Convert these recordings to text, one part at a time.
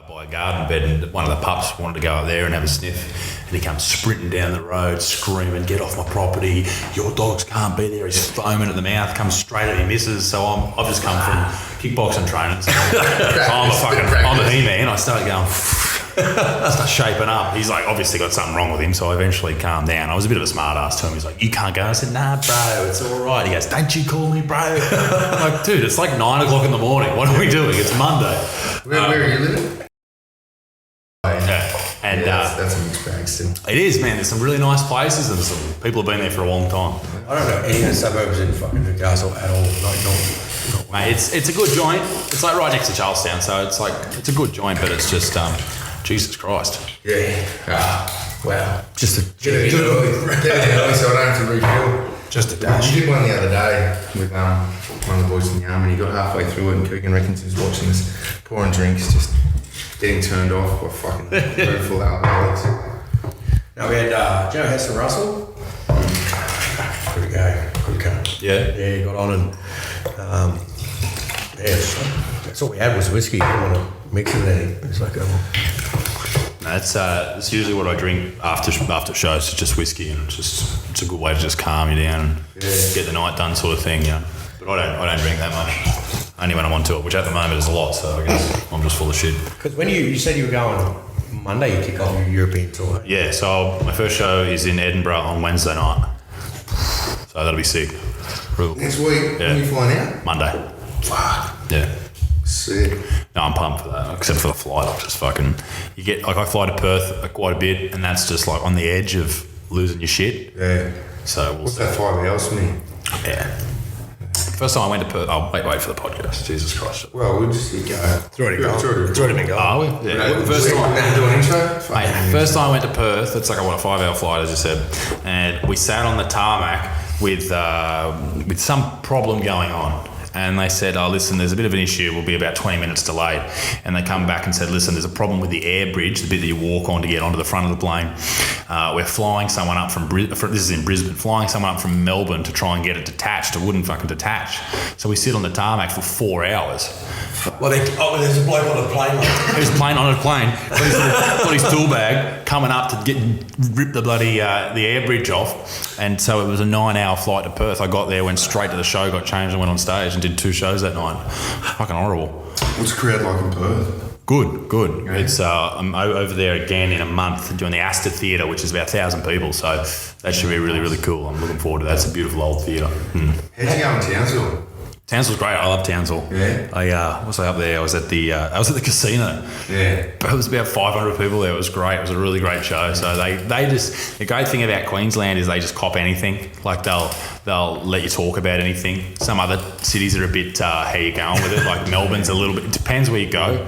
by a garden bed, and one of the pups wanted to go up there and have a sniff, and he comes sprinting down the road screaming, "Get off my property, your dogs can't be there." He's foaming at the mouth, comes straight at me, misses. So I've just come from kickboxing training, so I'm a He-Man. I start going, start shaping up. He's like obviously got something wrong with him, so I eventually calmed down. I was a bit of a smart ass to him. He's like, "You can't go." I said, "Nah, bro, it's all right." He goes, "Don't you call me bro." I'm like, dude, it's like 9 o'clock in the morning. What are we doing? It's Monday. Where are you living? Yeah. And that's a mixed bag still. It is, man. There's some really nice places, and some people have been there for a long time. I don't know any of the suburbs in fucking Newcastle at all. Like, not Mate, it's a good joint. It's like right next to Charlestown, so it's a good joint, but it's just Jesus Christ. Yeah. wow. Just a Get it early so I don't have to refill. just a dash. We did one the other day with one of the boys in the army, and he got halfway through it, and Keegan reckons he was watching us pouring drinks, just getting turned off by fucking full alcoholics. Now we had, do you know Hester Russell? Good guy, good cunt. Yeah. Yeah, he got on and, that's all we had was whiskey. Didn't want to mix it with anything. It's like, That's usually what I drink after shows. It's just whiskey, and it's a good way to just calm you down and get the night done, sort of thing. Yeah. But I don't drink that much. Only when I'm on tour, which at the moment is a lot. So I guess I'm just full of shit. because when you said you were going Monday, you kick off your European tour. Yeah. So my first show is in Edinburgh on Wednesday night. So that'll be sick. Real. Next week, when you flying out? Monday. Fuck. Yeah. Sick. No, I'm pumped for that, except for the flight. I'm just fucking... You get... Like, I fly to Perth quite a bit, and that's just, like, on the edge of losing your shit. Yeah. So we'll What's see. that 5 hours for me? Yeah. First time I went to Perth... Oh, wait for the podcast. Jesus Christ. Well, we'll just go. It's already been going. Are we? Yeah. First time. Do an intro? Mate, first time I went to Perth, it's like a 5-hour flight, as you said, and we sat on the tarmac with some problem going on. And they said, "Oh, listen, there's a bit of an issue. We'll be about 20 minutes delayed." And they come back and said, "Listen, there's a problem with the air bridge, the bit that you walk on to get onto the front of the plane. We're flying someone up from this is in Brisbane, flying someone up from Melbourne to try and get it detached. It wouldn't fucking detach. So we sit on the tarmac for 4 hours." Well, there's a bloke on a plane. He was on a plane, got his tool bag, coming up to rip the bloody the air bridge off. And so it was a 9-hour flight to Perth. I got there, went straight to the show, got changed and went on stage and did 2 shows that night. Fucking horrible. What's the crowd like in Perth? Good. Yeah. It's I'm over there again in a month doing the Astor Theatre, which is about 1,000 people. So that should be really, really cool. I'm looking forward to that. It's a beautiful old theatre. How'd you go in Townsville? Townsville's great. I love Townsville. Yeah. I was up there. I was at the casino. Yeah. But it was about 500 people there. It was great. It was a really great show. So they just, the great thing about Queensland is they just cop anything. Like they'll let you talk about anything. Some other cities are a bit how you going with it. Like Melbourne's a little bit. It depends where you go.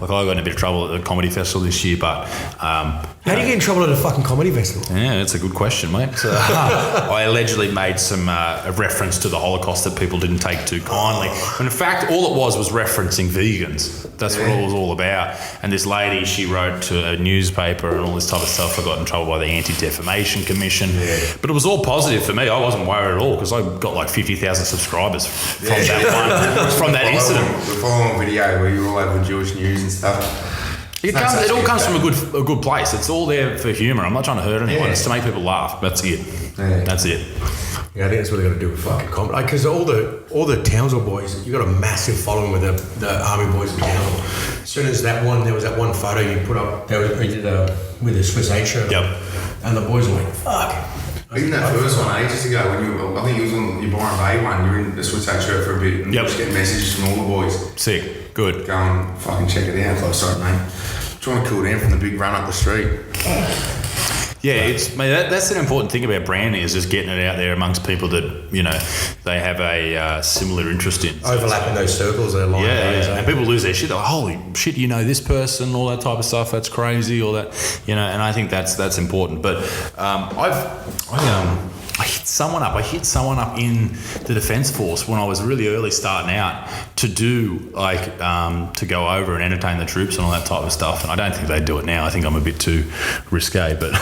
Like I got in a bit of trouble at the comedy festival this year, but How do you get in trouble at a fucking comedy festival? yeah, that's a good question, mate. So, I allegedly made some a reference to the Holocaust that people didn't take too kindly. When in fact, all it was referencing vegans. That's what it was all about. And this lady, she wrote to a newspaper and all this type of stuff. I got in trouble by the Anti-Defamation Commission. Yeah. But it was all positive for me. I wasn't worried at all because I got like 50,000 subscribers from that incident. The following video where you were all over Jewish news and stuff. It all comes from a good place. It's all there for humour. I'm not trying to hurt anyone. Yeah. It's to make people laugh. That's it. Yeah. That's it. Yeah, I think that's what they got to do with fucking comedy. Because all the Townsville boys, you got a massive following with the Army boys in Townsville. As soon as there was that one photo you put up, we did with the Swiss 8 shirt. Yep. And the boys were like, fuck. Even that first one ages ago when I think it was on your Byron Bay one, you were in the Swiss 8 shirt for a bit and you just getting messages from all the boys. Sick. Good. Going, fucking check it out. Like, sorry, mate. Trying to cool down from the big run up the street. Yeah, that's an important thing about branding is just getting it out there amongst people that, you know, they have a similar interest in. Overlapping those circles, they're like, and people lose their shit. They're like, holy shit, you know this person, all that type of stuff. That's crazy, all that, you know. And I think that's important. But I hit someone up in the Defence Force when I was really early starting out to do to go over and entertain the troops and all that type of stuff. And I don't think they do it now. I think I'm a bit too risque, but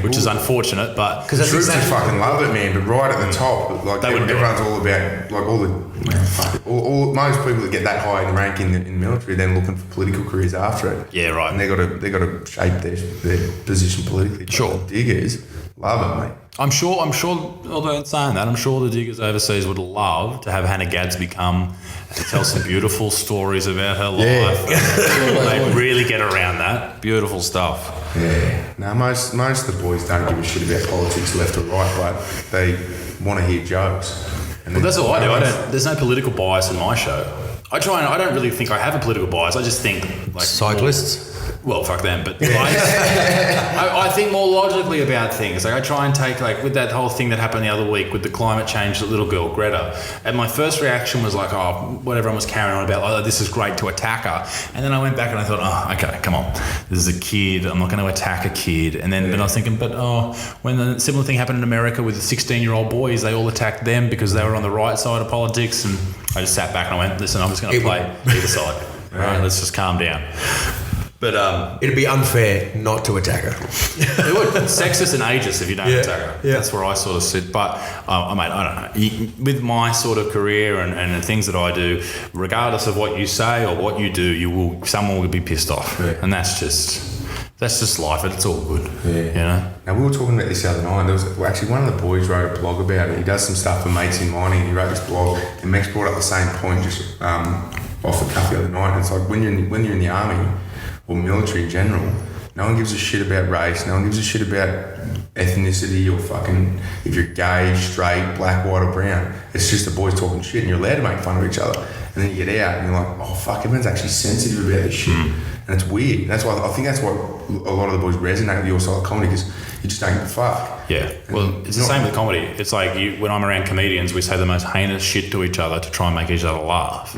which is unfortunate. But because the troops just fucking love it, man. But right at the top, like everyone's all about like all the Man, fuck it. Or most people that get that high in rank in the military, then looking for political careers after it. Yeah, right. And they got to shape their position politically. Sure. The diggers love it, mate. I'm sure, although in saying that, I'm sure the diggers overseas would love to have Hannah Gadsby come and tell some beautiful stories about her life. They really get around that. Beautiful stuff. Yeah. Now, most of the boys don't give a shit about politics left or right, but they want to hear jokes. And Well, that's what I do. There's no political bias in my show. I don't really think I have a political bias. I just think like Cyclists? Well, fuck them, but I think more logically about things. Like I try and take, like with that whole thing that happened the other week with the climate change, the little girl Greta, and my first reaction was like, oh, what everyone was carrying on about, oh, this is great to attack her. And then I went back and I thought, oh, okay, come on, this is a kid, I'm not going to attack a kid. And then I was thinking, but when the similar thing happened in America with the 16-year-old boys, they all attacked them because they were on the right side of politics. And I just sat back and I went, listen, I'm just going to play either side. All right, let's just calm down. But it'd be unfair not to attack her. It would. Sexist and ageist if you don't attack her. Yeah. That's where I sort of sit. But mate, I don't know. With my sort of career and the things that I do, regardless of what you say or what you do, someone will be pissed off, and that's just life. It's all good. Yeah. You know. Now we were talking about this the other night. There was actually one of the boys wrote a blog about it. He does some stuff for mates in mining. He wrote this blog, and Max brought up the same point just off the cuff the other night. And it's like when you're in the army or military in general, no one gives a shit about race, no one gives a shit about ethnicity or fucking if you're gay, straight, black, white or brown. It's just the boys talking shit and you're allowed to make fun of each other. And then you get out and you're like, oh fuck, everyone's actually sensitive about this shit. And it's weird. That's why I think that's why a lot of the boys resonate with your style of comedy, because you just don't give a fuck. Yeah, well, it's the same with comedy. It's like when I'm around comedians, we say the most heinous shit to each other to try and make each other laugh.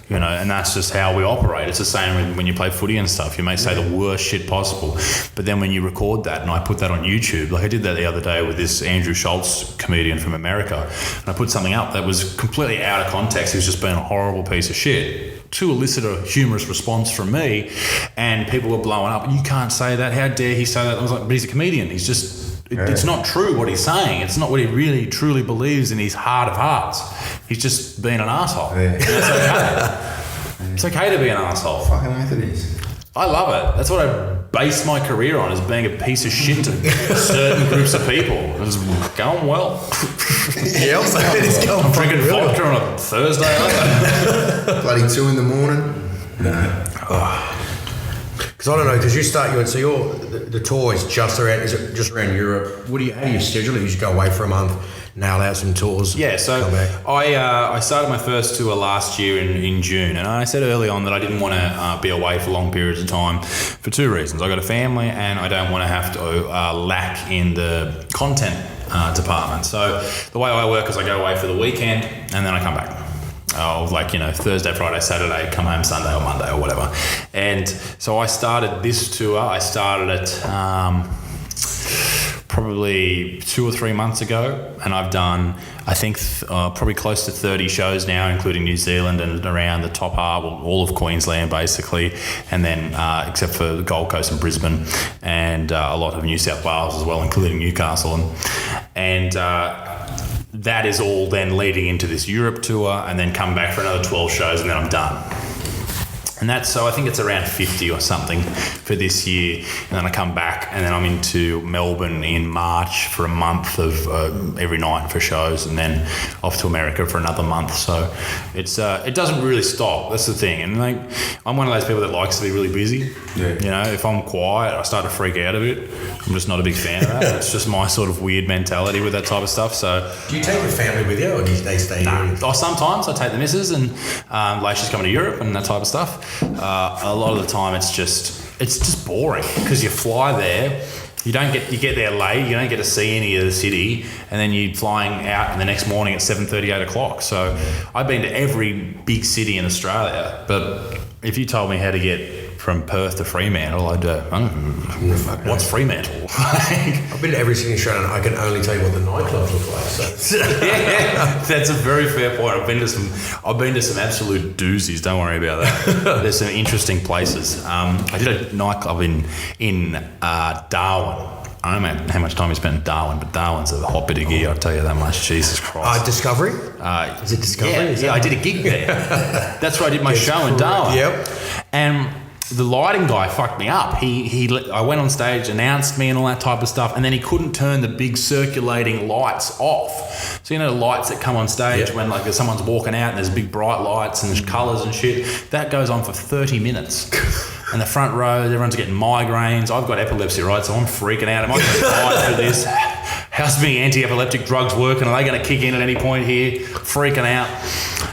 You know, and that's just how we operate. It's the same when you play footy and stuff. You may say the worst shit possible, but then when you record that and I put that on YouTube, like I did that the other day with this Andrew Schultz comedian from America, and I put something up that was completely out of context. He was just being a horrible piece of shit to elicit a humorous response from me, and people were blowing up. You can't say that. How dare he say that? I was like, but he's a comedian. He's just... It's not true what he's saying. It's not what he really truly believes in his heart of hearts. He's just being an asshole. Yeah. It's okay. It's okay to be an asshole. Fucking oath it is. I love it. That's what I base my career on, is being a piece of shit to certain groups of people. It's going well. Yeah, I'll say it's going. I'm drinking vodka on a Thursday. Bloody 2 a.m. No. Because I don't know, because the tour is just around Europe. How do you schedule it? You just go away for a month, nail out some tours. Yeah, so I started my first tour last year in June, and I said early on that I didn't want to be away for long periods of time for 2 reasons. I got a family, and I don't want to have to lack in the content department. So the way I work is I go away for the weekend, and then I come back. Thursday, Friday, Saturday, come home Sunday or Monday or whatever. And so I started this tour. I started it probably 2 or 3 months ago, and I've done, I think, probably close to 30 shows now, including New Zealand and around the top half, all of Queensland basically, and then except for the Gold Coast and Brisbane, and a lot of New South Wales as well, including Newcastle. And that is all then leading into this Europe tour, and then come back for another 12 shows, and then I'm done. And so I think it's around 50 or something for this year. And then I come back, and then I'm into Melbourne in March for a month of every night for shows, and then off to America for another month. So it doesn't really stop. That's the thing. And I'm one of those people that likes to be really busy. Yeah. You know, if I'm quiet, I start to freak out a bit. I'm just not a big fan of that. It's just my sort of weird mentality with that type of stuff. So do you take your family with you, or do they stay here? Sometimes I take the missus, and she's coming to Europe and that type of stuff. A lot of the time it's just boring, because you fly there, you get there late, you don't get to see any of the city, and then you're flying out and the next morning at 7:30, 8 o'clock. So I've been to every big city in Australia, but if you told me how to get from Perth to Fremantle, I'd what's Fremantle? I've been to every city in Australia, and I can only tell you what the nightclubs look like. So. Yeah, that's a very fair point. I've been to some absolute doozies. Don't worry about that. There's some interesting places. I did a nightclub in Darwin I don't know how much time he spent in Darwin, but Darwin's a hot bit of gear, I'll tell you that much. Jesus Christ. Discovery? Is it Discovery? Yeah, I did a gig there. That's where I did my show in Darwin. Yep. And the lighting guy fucked me up. I went on stage, announced me and all that type of stuff, and then he couldn't turn the big circulating lights off. So you know the lights that come on stage when like someone's walking out and there's big bright lights and there's colours and shit. That goes on for 30 minutes. And the front row, everyone's getting migraines. I've got epilepsy, right? So I'm freaking out. Am I going to die for this? How's me anti-epileptic drugs working? Are they going to kick in at any point here? Freaking out.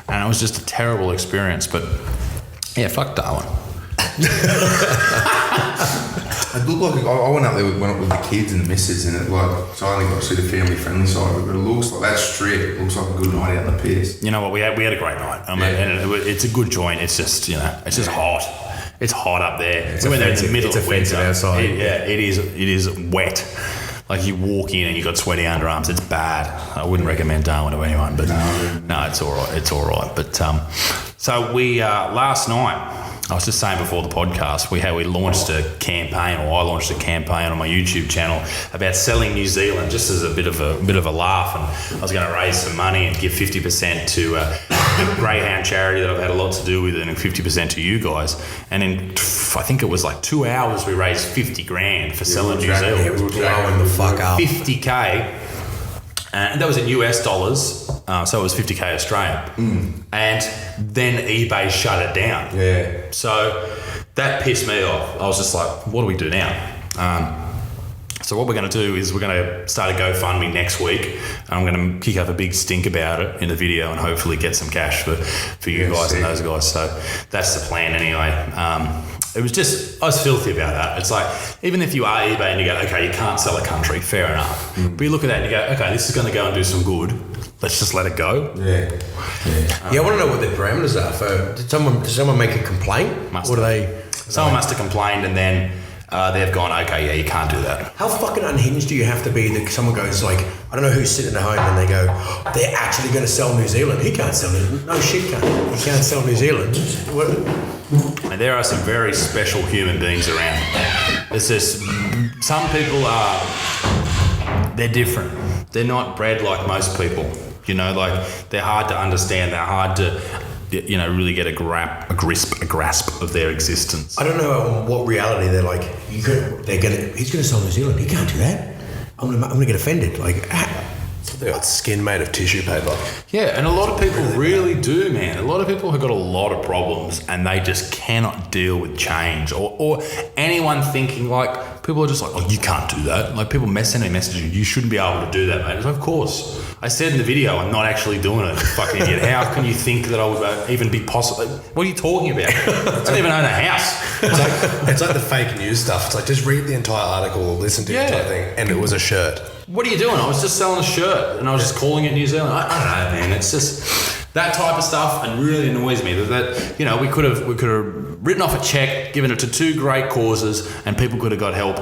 And it was just a terrible experience. But yeah, fuck Darwin. It looked like I went up there with the kids and the missus, and it like so I only got to see the family friendly side of it, but it looks like that strip looks like a good night out in the piss. You know what? We had a great night. I mean, and it's a good joint. It's just it's just hot. It's hot up there. We went there in the middle of winter outside. It is wet. Like you walk in and you got sweaty underarms. It's bad. I wouldn't recommend Darwin to anyone, but no, it's all right. It's all right. But so we last night. I was just saying before the podcast, we launched a campaign, or I launched a campaign on my YouTube channel about selling New Zealand, just as a bit of a laugh, and I was going to raise some money and give 50% to a Greyhound charity that I've had a lot to do with, and 50% to you guys. And in I think it was like 2 hours, we raised 50 grand for selling New Zealand. It was blowing the fuck up. 50K. And that was in US dollars, so it was 50K Australian. And then eBay shut it down. Yeah. So that pissed me off. I was just like, what do we do now? So what we're going to do is we're going to start a GoFundMe next week. And I'm going to kick up a big stink about it in the video and hopefully get some cash for you guys and those guys. So that's the plan anyway. It was just, I was filthy about that. It's like, even if you are eBay and you go, okay, you can't sell a country, fair enough. But you look at that and you go, okay, this is going to go and do some good. Let's just let it go. Yeah. I want to know what the parameters are. Did someone make a complaint? Someone must have complained and then they've gone, okay, yeah, you can't do that. How fucking unhinged do you have to be that someone goes like, I don't know who's sitting at home and they go, they're actually going to sell New Zealand. He can't sell New Zealand. No shit, he can't sell New Zealand. And there are some very special human beings around. It's just, some people they're different. They're not bred like most people. You know, like they're hard to understand. They're hard to, really get a grasp of their existence. I don't know on what reality they're like. He's going to sell New Zealand. He can't do that. I'm gonna get offended. Like, they got skin made of tissue paper. Yeah, and a lot of people really do, man. A lot of people have got a lot of problems and they just cannot deal with change. Or anyone thinking like, people are just like, oh, you can't do that. Like people send me messages, you shouldn't be able to do that, mate. It's like, of course. I said in the video, I'm not actually doing it, fucking idiot. How can you think that I would even be possible? What are you talking about? I don't even own a house. It's like the fake news stuff. It's like, just read the entire article or listen to the entire thing. And it was a shirt. What are you doing? I was just selling a shirt and I was just calling it New Zealand. I don't know, man. It's just that type of stuff and really annoys me that we could have written off a check, given it to two great causes and people could have got help.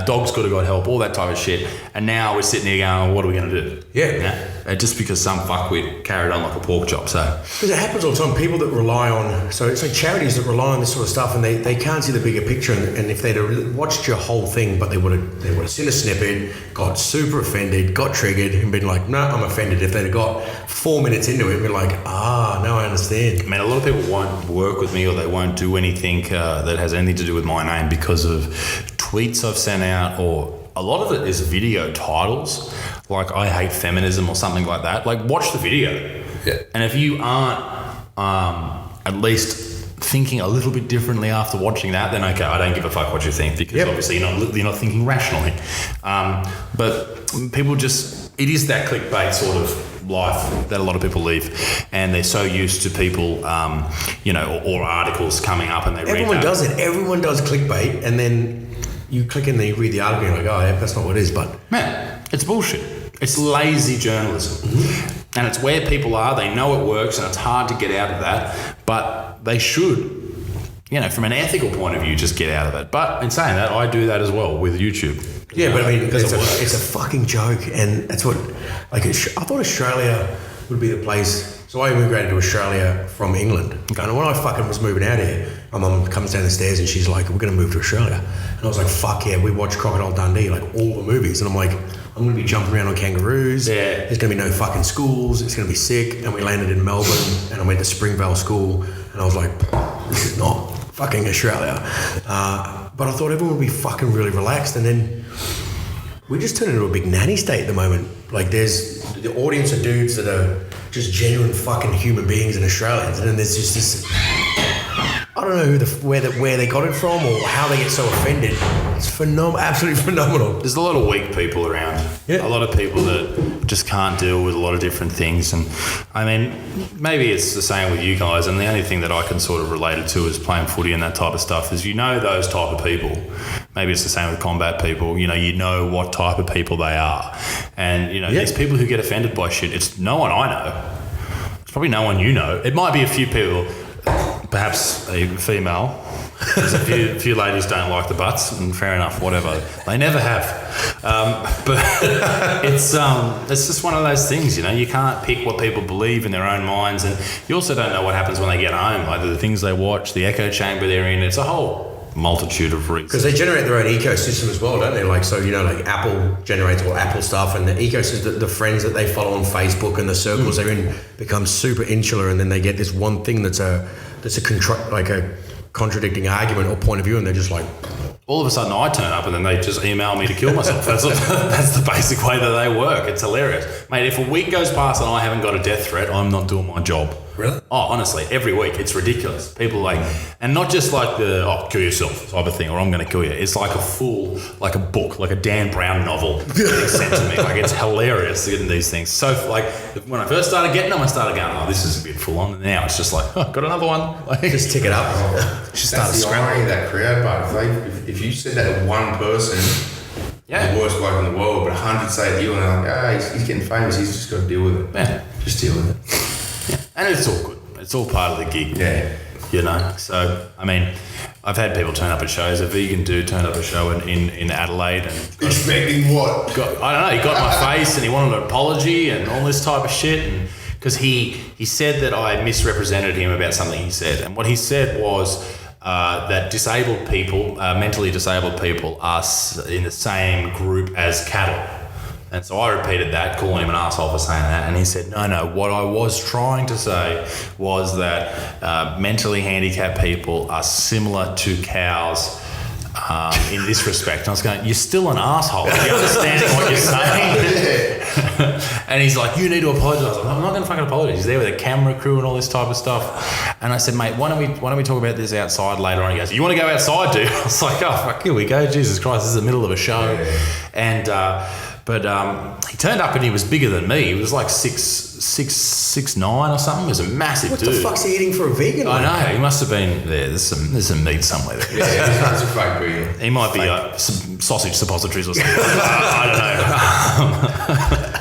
Dogs could have got help, all that type of shit. And now we're sitting here going, what are we going to do? Yeah. Just because some fuckwit carried on like a pork chop. So because it happens all the time. People that rely on, so it's like charities that rely on this sort of stuff and they can't see the bigger picture. And if they'd have watched your whole thing, but they would have seen a snippet, got super offended, got triggered and been like, no, I'm offended. If they'd have got 4 minutes into it and been like, now I understand. Man, a lot of people won't work with me or they won't do anything that has anything to do with my name because of tweets I've sent out, or a lot of it is video titles, like I hate feminism or something like that. Like, watch the video. Yeah. And if you aren't at least thinking a little bit differently after watching that, then okay, I don't give a fuck what you think, because obviously you're not thinking rationally. But people just, it is that clickbait sort of life that a lot of people live, and they're so used to people, or articles coming up and they Everyone read that. does it. Everyone does clickbait, and then you click and you read the article and you're like, oh, yeah, that's not what it is. But man, it's bullshit. It's lazy journalism. Mm-hmm. And it's where people are. They know it works and it's hard to get out of that, but they should, from an ethical point of view, just get out of it. But in saying that, I do that as well with YouTube. Yeah, but I mean, it's a fucking joke, and that's what, like, I thought Australia would be the place So I immigrated to Australia from England. Okay. And when I fucking was moving out here, my mum comes down the stairs and she's like, we're going to move to Australia. And I was like, fuck yeah, we watched Crocodile Dundee, like all the movies. And I'm like, I'm going to be jumping around on kangaroos. Yeah. There's going to be no fucking schools. It's going to be sick. And we landed in Melbourne and I went to Springvale School. And I was like, this is not fucking Australia. But I thought everyone would be fucking really relaxed. And then we just turned into a big nanny state at the moment. Like there's the audience of dudes that are just genuine fucking human beings and Australians. And then there's just this, I don't know where they got it from or how they get so offended. It's absolutely phenomenal. There's a lot of weak people around. Yeah. A lot of people that just can't deal with a lot of different things. And I mean, maybe it's the same with you guys. And the only thing that I can sort of relate it to is playing footy and that type of stuff is those type of people. Maybe it's the same with combat people. You know what type of people they are. And, these people who get offended by shit, it's no one I know. It's probably no one you know. It might be a few people, perhaps a female. There's a few ladies don't like the butts, and fair enough, whatever. They never have. But it's just one of those things, You can't pick what people believe in their own minds, and you also don't know what happens when they get home, like the things they watch, the echo chamber they're in. It's a whole multitude of reasons. Because they generate their own ecosystem as well, don't they? Like, so, like Apple generates all Apple stuff, and the ecosystem, the friends that they follow on Facebook and the circles they're in become super insular, and then they get this one thing that's a contradicting argument or point of view, and they're just like, all of a sudden I turn up and then they just email me to kill myself. That's the basic way that they work. It's hilarious. Mate, if a week goes past and I haven't got a death threat, I'm not doing my job. Really? Oh, honestly, every week. It's ridiculous. People and not just like the, kill yourself type of thing, or I'm going to kill you. It's like a book, like a Dan Brown novel being sent to me. Like, it's hilarious getting these things. So, when I first started getting them, I started going, this is a bit full on. And now it's just like, got another one. Just tick it up. Just start scrambling that crowd, but if you said that to one person, the worst bloke in the world, but 100 say to you, and they're like, he's getting famous, he's just got to deal with it. Yeah. Just deal with it. And it's all good. It's all part of the gig. Yeah. So, I mean, I've had people turn up at shows. A vegan dude turned up at a show in Adelaide. And expecting what? I don't know. He got my face and he wanted an apology and all this type of shit. And because he said that I misrepresented him about something he said. And what he said was that disabled people, mentally disabled people, are in the same group as cattle. And so I repeated that, calling him an arsehole for saying that, and he said, no, what I was trying to say was that mentally handicapped people are similar to cows in this respect. And I was going, you're still an arsehole. Are you understanding what you're saying? And he's like, you need to apologise. I'm not going to fucking apologise. He's there with a camera crew and all this type of stuff. And I said, mate, why don't we talk about this outside later on? He goes, you want to go outside, dude? I was like, oh, fuck, here we go. Jesus Christ, this is the middle of a show. And But he turned up and he was bigger than me. He was like 6'9" or something. He was a massive dude. What the fuck's he eating for a vegan? I know. He must have been there. There's some meat somewhere there. That's a fake vegan. He might be some sausage suppositories or something. I don't know.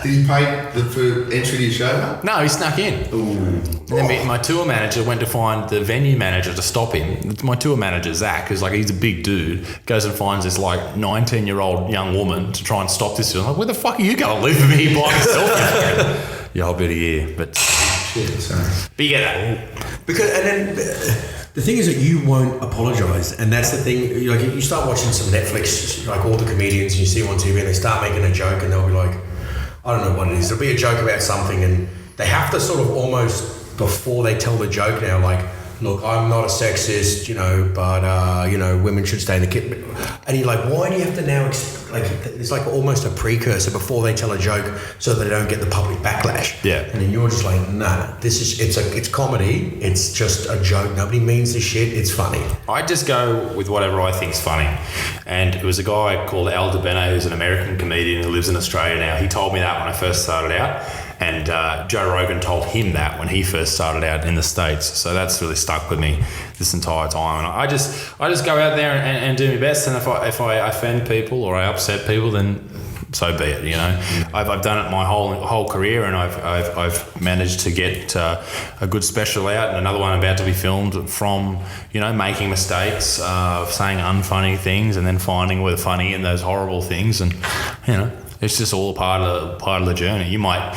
Did he pay for entry to your show? No, he snuck in. Ooh. And then my tour manager went to find the venue manager to stop him. My tour manager, Zach, who's he's a big dude, goes and finds this 19-year-old young woman to try and stop this. I'm like, where the fuck are you going to live with me by yourself? Yeah, I'll be here. But you get that. Because, and then the thing is that you won't apologise, and that's the thing. You start watching some Netflix, all the comedians, and you see them on TV, and they start making a joke, and they'll be like, I don't know what it is. There'll be a joke about something, and they have to sort of almost, before they tell the joke now, look, I'm not a sexist, but women should stay in the kitchen. And you're like, why do you have to now, it's almost a precursor before they tell a joke so that they don't get the public backlash. Yeah. And then you're just like, nah, it's comedy. It's just a joke. Nobody means this shit. It's funny. I just go with whatever I think's funny. And it was a guy called Al DeBeno, who's an American comedian who lives in Australia now. He told me that when I first started out. And Joe Rogan told him that when he first started out in the States. So that's really stuck with me this entire time. And I just go out there and do my best. And if I offend people or I upset people, then so be it. I've done it my whole career, and I've managed to get a good special out, and another one about to be filmed from making mistakes, saying unfunny things, and then finding where the funny in those horrible things, and it's just all part of the journey. You might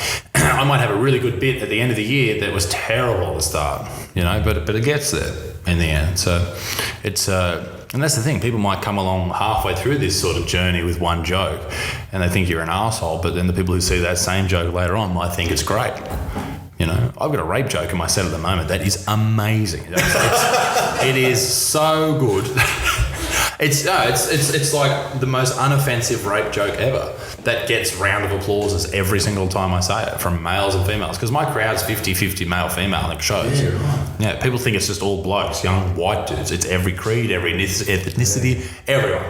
I might have a really good bit at the end of the year that was terrible at the start, but it gets there in the end. So it's and that's the thing. People might come along halfway through this sort of journey with one joke, and they think you're an arsehole. But then the people who see that same joke later on might think it's great. I've got a rape joke in my set at the moment that is amazing. It is so good. It's like the most unoffensive rape joke ever that gets round of applauses every single time I say it from males and females, because my crowd's 50-50 male-female like shows. Yeah, right. Yeah, people think it's just all blokes, young white dudes. It's every creed, every ethnicity, everyone.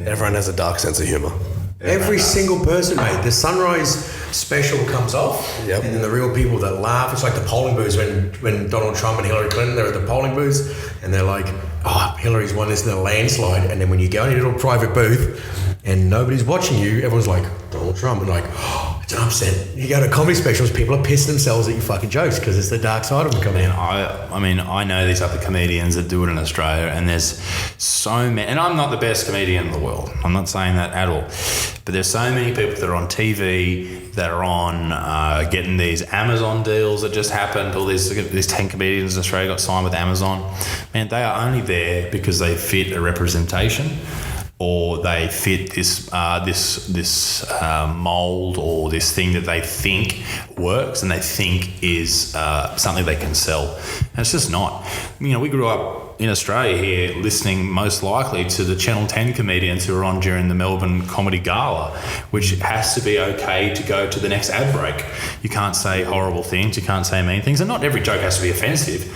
Everyone has a dark sense of humour. Every single person, mate. The Sunrise special comes off, and then the real people that laugh. It's like the polling booths when Donald Trump and Hillary Clinton, they're at the polling booths, and they're like, oh, Hillary's won this in a landslide. And then when you go in a little private booth and nobody's watching you, everyone's like, Donald Trump, and like, oh, it's an upset. You go to comedy specials, people are pissing themselves at your fucking jokes because it's the dark side of them coming out. I know these other comedians that do it in Australia, and there's so many, and I'm not the best comedian in the world. I'm not saying that at all. But there's so many people that are on TV, that are on getting these Amazon deals that just happened. All these 10 comedians in Australia got signed with Amazon. Man, they are only there because they fit a representation, or they fit this mold, or this thing that they think works and they think is something they can sell. And it's just not. We grew up in Australia here listening most likely to the Channel 10 comedians who are on during the Melbourne Comedy Gala, which has to be okay to go to the next ad break. You can't say horrible things, you can't say mean things, and not every joke has to be offensive,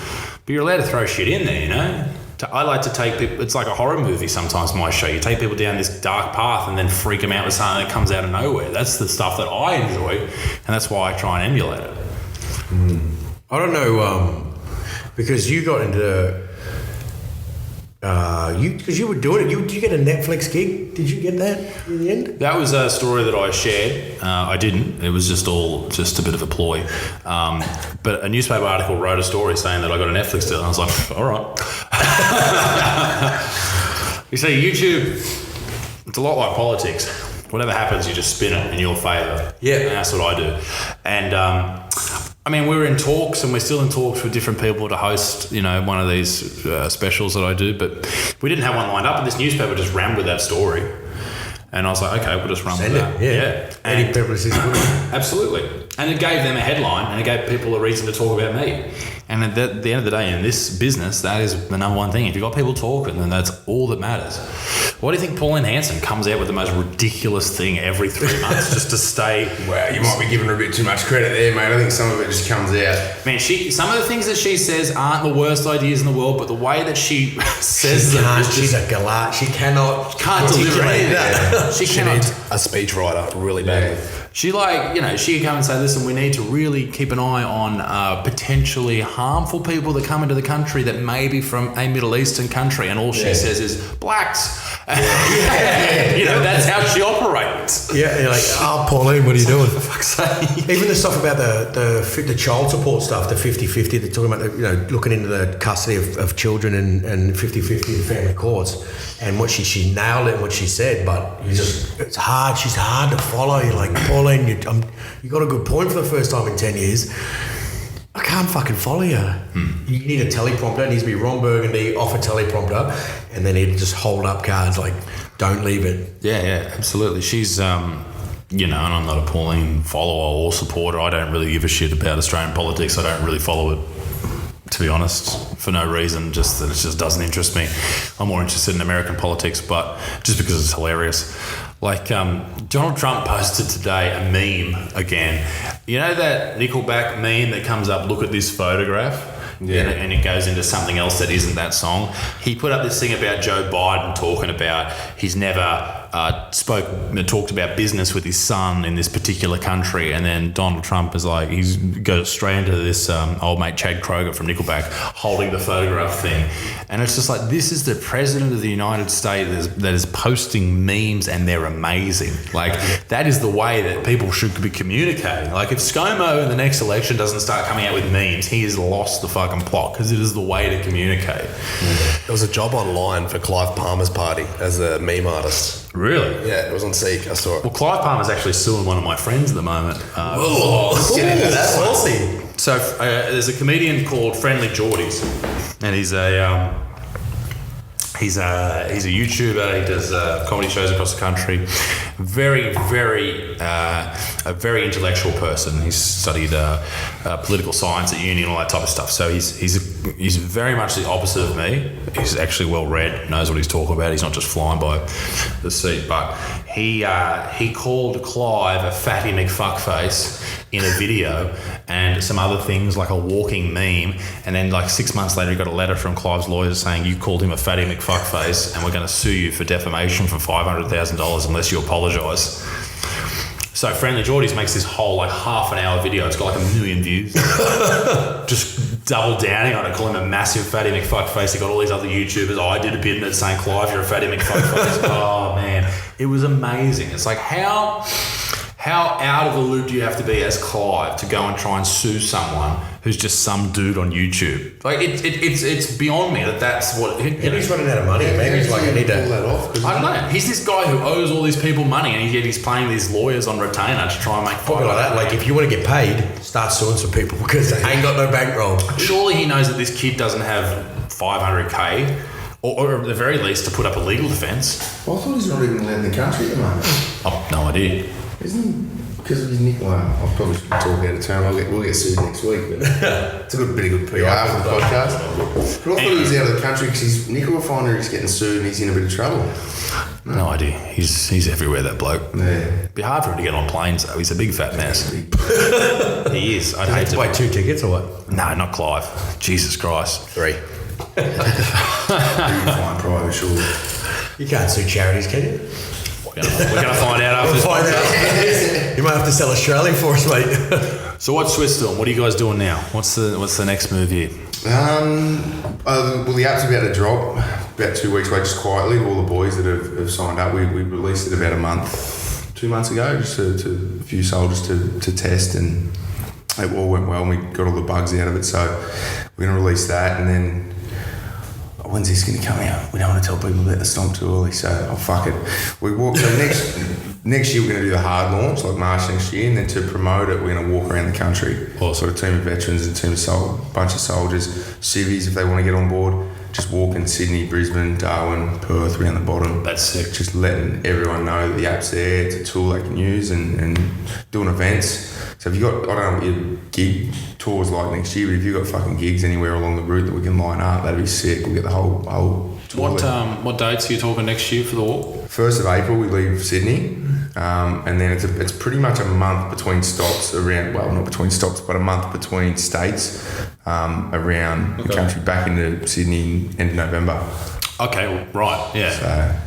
but you're allowed to throw shit in there, I like to take people, it's like a horror movie sometimes, my show. You take people down this dark path and then freak them out with something that comes out of nowhere. That's the stuff that I enjoy, and that's why I try and emulate it. I don't know, because you got into... because you were doing it. Did you get a Netflix gig? Did you get that in the end? That was a story that I shared. I didn't. It was just a bit of a ploy. But a newspaper article wrote a story saying that I got a Netflix deal, and I was like, all right. You see, YouTube, it's a lot like politics. Whatever happens, you just spin it in your favour. Yeah. And that's what I do. And we're in talks, and we're still in talks with different people to host, one of these specials that I do. But we didn't have one lined up, and this newspaper just ran with that story. And I was like, okay, we'll just run with that. Yeah. Any publicity is good. Absolutely. And it gave them a headline, and it gave people a reason to talk about me. And at the end of the day, in this business, that is the number one thing. If you've got people talking, then that's all that matters. Why do you think Pauline Hanson comes out with the most ridiculous thing every 3 months just to stay? Well, you might be giving her a bit too much credit there, mate. I think some of it just comes out. Man, some of the things that she says aren't the worst ideas in the world, but the way that she says them... She's a galah. She can't deliver any of that. She needs a speechwriter really badly. She she can come and say, listen, we need to really keep an eye on potentially harmful people that come into the country that may be from a Middle Eastern country, and all she says is blacks. That's how she operates. Yeah, you're like, oh, Pauline, what are you doing? For fuck's sake. Even the stuff about the child support stuff, the 50-50, they're talking about looking into the custody of children and 50-50 in family courts. And what she nailed it in what she said, but it's hard. She's hard to follow. You're like, Pauline, you got a good point for the first time in 10 years. I can't fucking follow you. You need a teleprompter. It needs to be Ron Burgundy off a teleprompter, and then he'd just hold up cards like, don't leave it. Yeah, absolutely. She's, and I'm not a Pauline follower or supporter. I don't really give a shit about Australian politics. I don't really follow it, to be honest, for no reason, just that it just doesn't interest me. I'm more interested in American politics, but just because it's hilarious. Like, Donald Trump posted today a meme again. You know that Nickelback meme that comes up, look at this photograph? Yeah. And it goes into something else that isn't that song. He put up this thing about Joe Biden talking about he's never talked about business with his son in this particular country, and then Donald Trump is like, he goes straight into this old mate Chad Kroeger from Nickelback holding the photograph thing, and it's just like, this is the president of the United States that is posting memes, and they're amazing. Like, that is the way that people should be communicating. Like, if ScoMo in the next election doesn't start coming out with memes, he has lost the fucking plot, because it is the way to communicate. There was a job online for Clive Palmer's party as a meme artist. Really? Yeah, it was on Seek. I saw it. Well, Clive Palmer's actually suing one of my friends at the moment. Let's get into that. Saucy. So there's a comedian called Friendly Geordies, and he's a YouTuber. He does comedy shows across the country. Very, very a very intellectual person. He's studied political science at uni and all that type of stuff. So he's very much the opposite of me. He's actually well read, knows what he's talking about. He's not just flying by the seat. But he called Clive a fatty McFuckface in a video and some other things like a walking meme, and then like 6 months later he got a letter from Clive's lawyers saying you called him a fatty McFuckface and we're going to sue you for defamation for $500,000 unless you apologise. So Friendly Geordies makes this whole like half an hour video. It's got like 1 million views. Just double downing on it, calling him a massive fatty McFuckface. He got all these other YouTubers. I did a bit in it saying, Clive, you're a fatty McFuckface. Oh man, it was amazing. It's like how out of the loop do you have to be as Clive to go and try and sue someone who's just some dude on YouTube? Like it's beyond me that's what. Maybe he's running out of money. Maybe he's like, I need to pull that off. I don't know. He's this guy who owes all these people money, and yet he's playing these lawyers on retainer to try and make Probably like that. Like if you want to get paid, start suing some people because they ain't got no bankroll. Surely he knows that this kid doesn't have $500K, or at the very least to put up a legal defence. Well, I thought he's not even allowed in the country at the moment. I've no idea. Isn't he? Because of his nick. Well, I'll probably talk out of turn. We'll get sued next week. But it's a bit of good PR for the podcast. But I thought he was out of the country because his nickel refinery is getting sued and he's in a bit of trouble. No idea. He's everywhere, that bloke. Yeah. It'd be hard for him to get on planes though. He's a big fat mess. He is. I'd hate to buy 2 tickets or what? No, not Clive. Jesus Christ. 3. Flying private, surely. You can't sue charities, can you? We're gonna find out after this podcast. You might have to sell Australia for us, mate. So what's Swiss doing? What are you guys doing now? What's the next move here? Well, the app's about to drop about 2 weeks away, just quietly. All the boys that have signed up, we released it about 2 months ago, just to a few soldiers to test, and it all went well and we got all the bugs out of it. So we're going to release that, and then when's this going to come out? We don't want to tell people about the stomp too early, so fuck it. So next year we're going to do the hard launch, like March next year, and then to promote it, we're going to walk around the country. Sort of team of veterans and team of bunch of soldiers, civvies if they want to get on board. Just walking Sydney, Brisbane, Darwin, Perth, around the bottom. That's sick. Just letting everyone know that the app's there. It's a tool they can use, and doing events. So if you got, I don't know what your gig tour's like next year, but if you've got fucking gigs anywhere along the route that we can line up, that'd be sick. We'll get the whole tour. What dates are you talking next year for the walk? 1st of April we leave Sydney, and then it's pretty much a month between stops around, well, not between stops, but a month between states around the country, back into Sydney end of November. Okay, right, yeah. So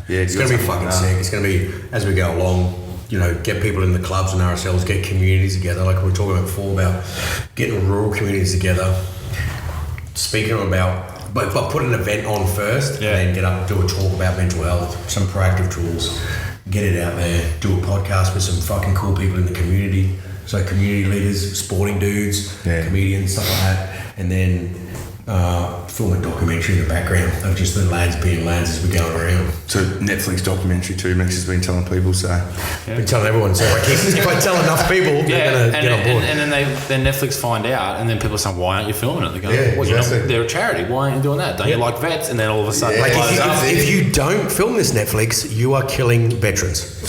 yeah, It's going to be fucking sick. It's going to be, as we go along, you know, get people in the clubs and RSLs, get communities together, like we were talking about before, about getting rural communities together, speaking about, but put an event on first, and then get up and do a talk about mental health, some proactive tools, get it out there, do a podcast with some fucking cool people in the community, so community leaders, sporting dudes, comedians, stuff like that, and then film a documentary in the background of just the lads being lads as we're going around. So Netflix documentary too, Max has been telling people, so Been telling everyone, so if I tell enough people, they're going to get on board. And then Netflix find out, and then people say, why aren't you filming it? They go, well, exactly. you know, they're a charity, why aren't you doing that? Don't you like vets? And then all of a sudden, Like if you don't film this Netflix, you are killing veterans.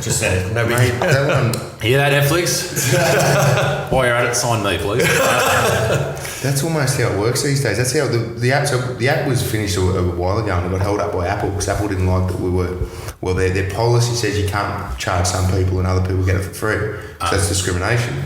Just saying. No, mate, that one. Hear that, Netflix? While you're at it, sign me, please. That's almost how it works these days. That's how the app. So the app was finished a while ago and it got held up by Apple because Apple didn't like that we were. Well, their policy says you can't charge some people and other people get it for free. So that's discrimination.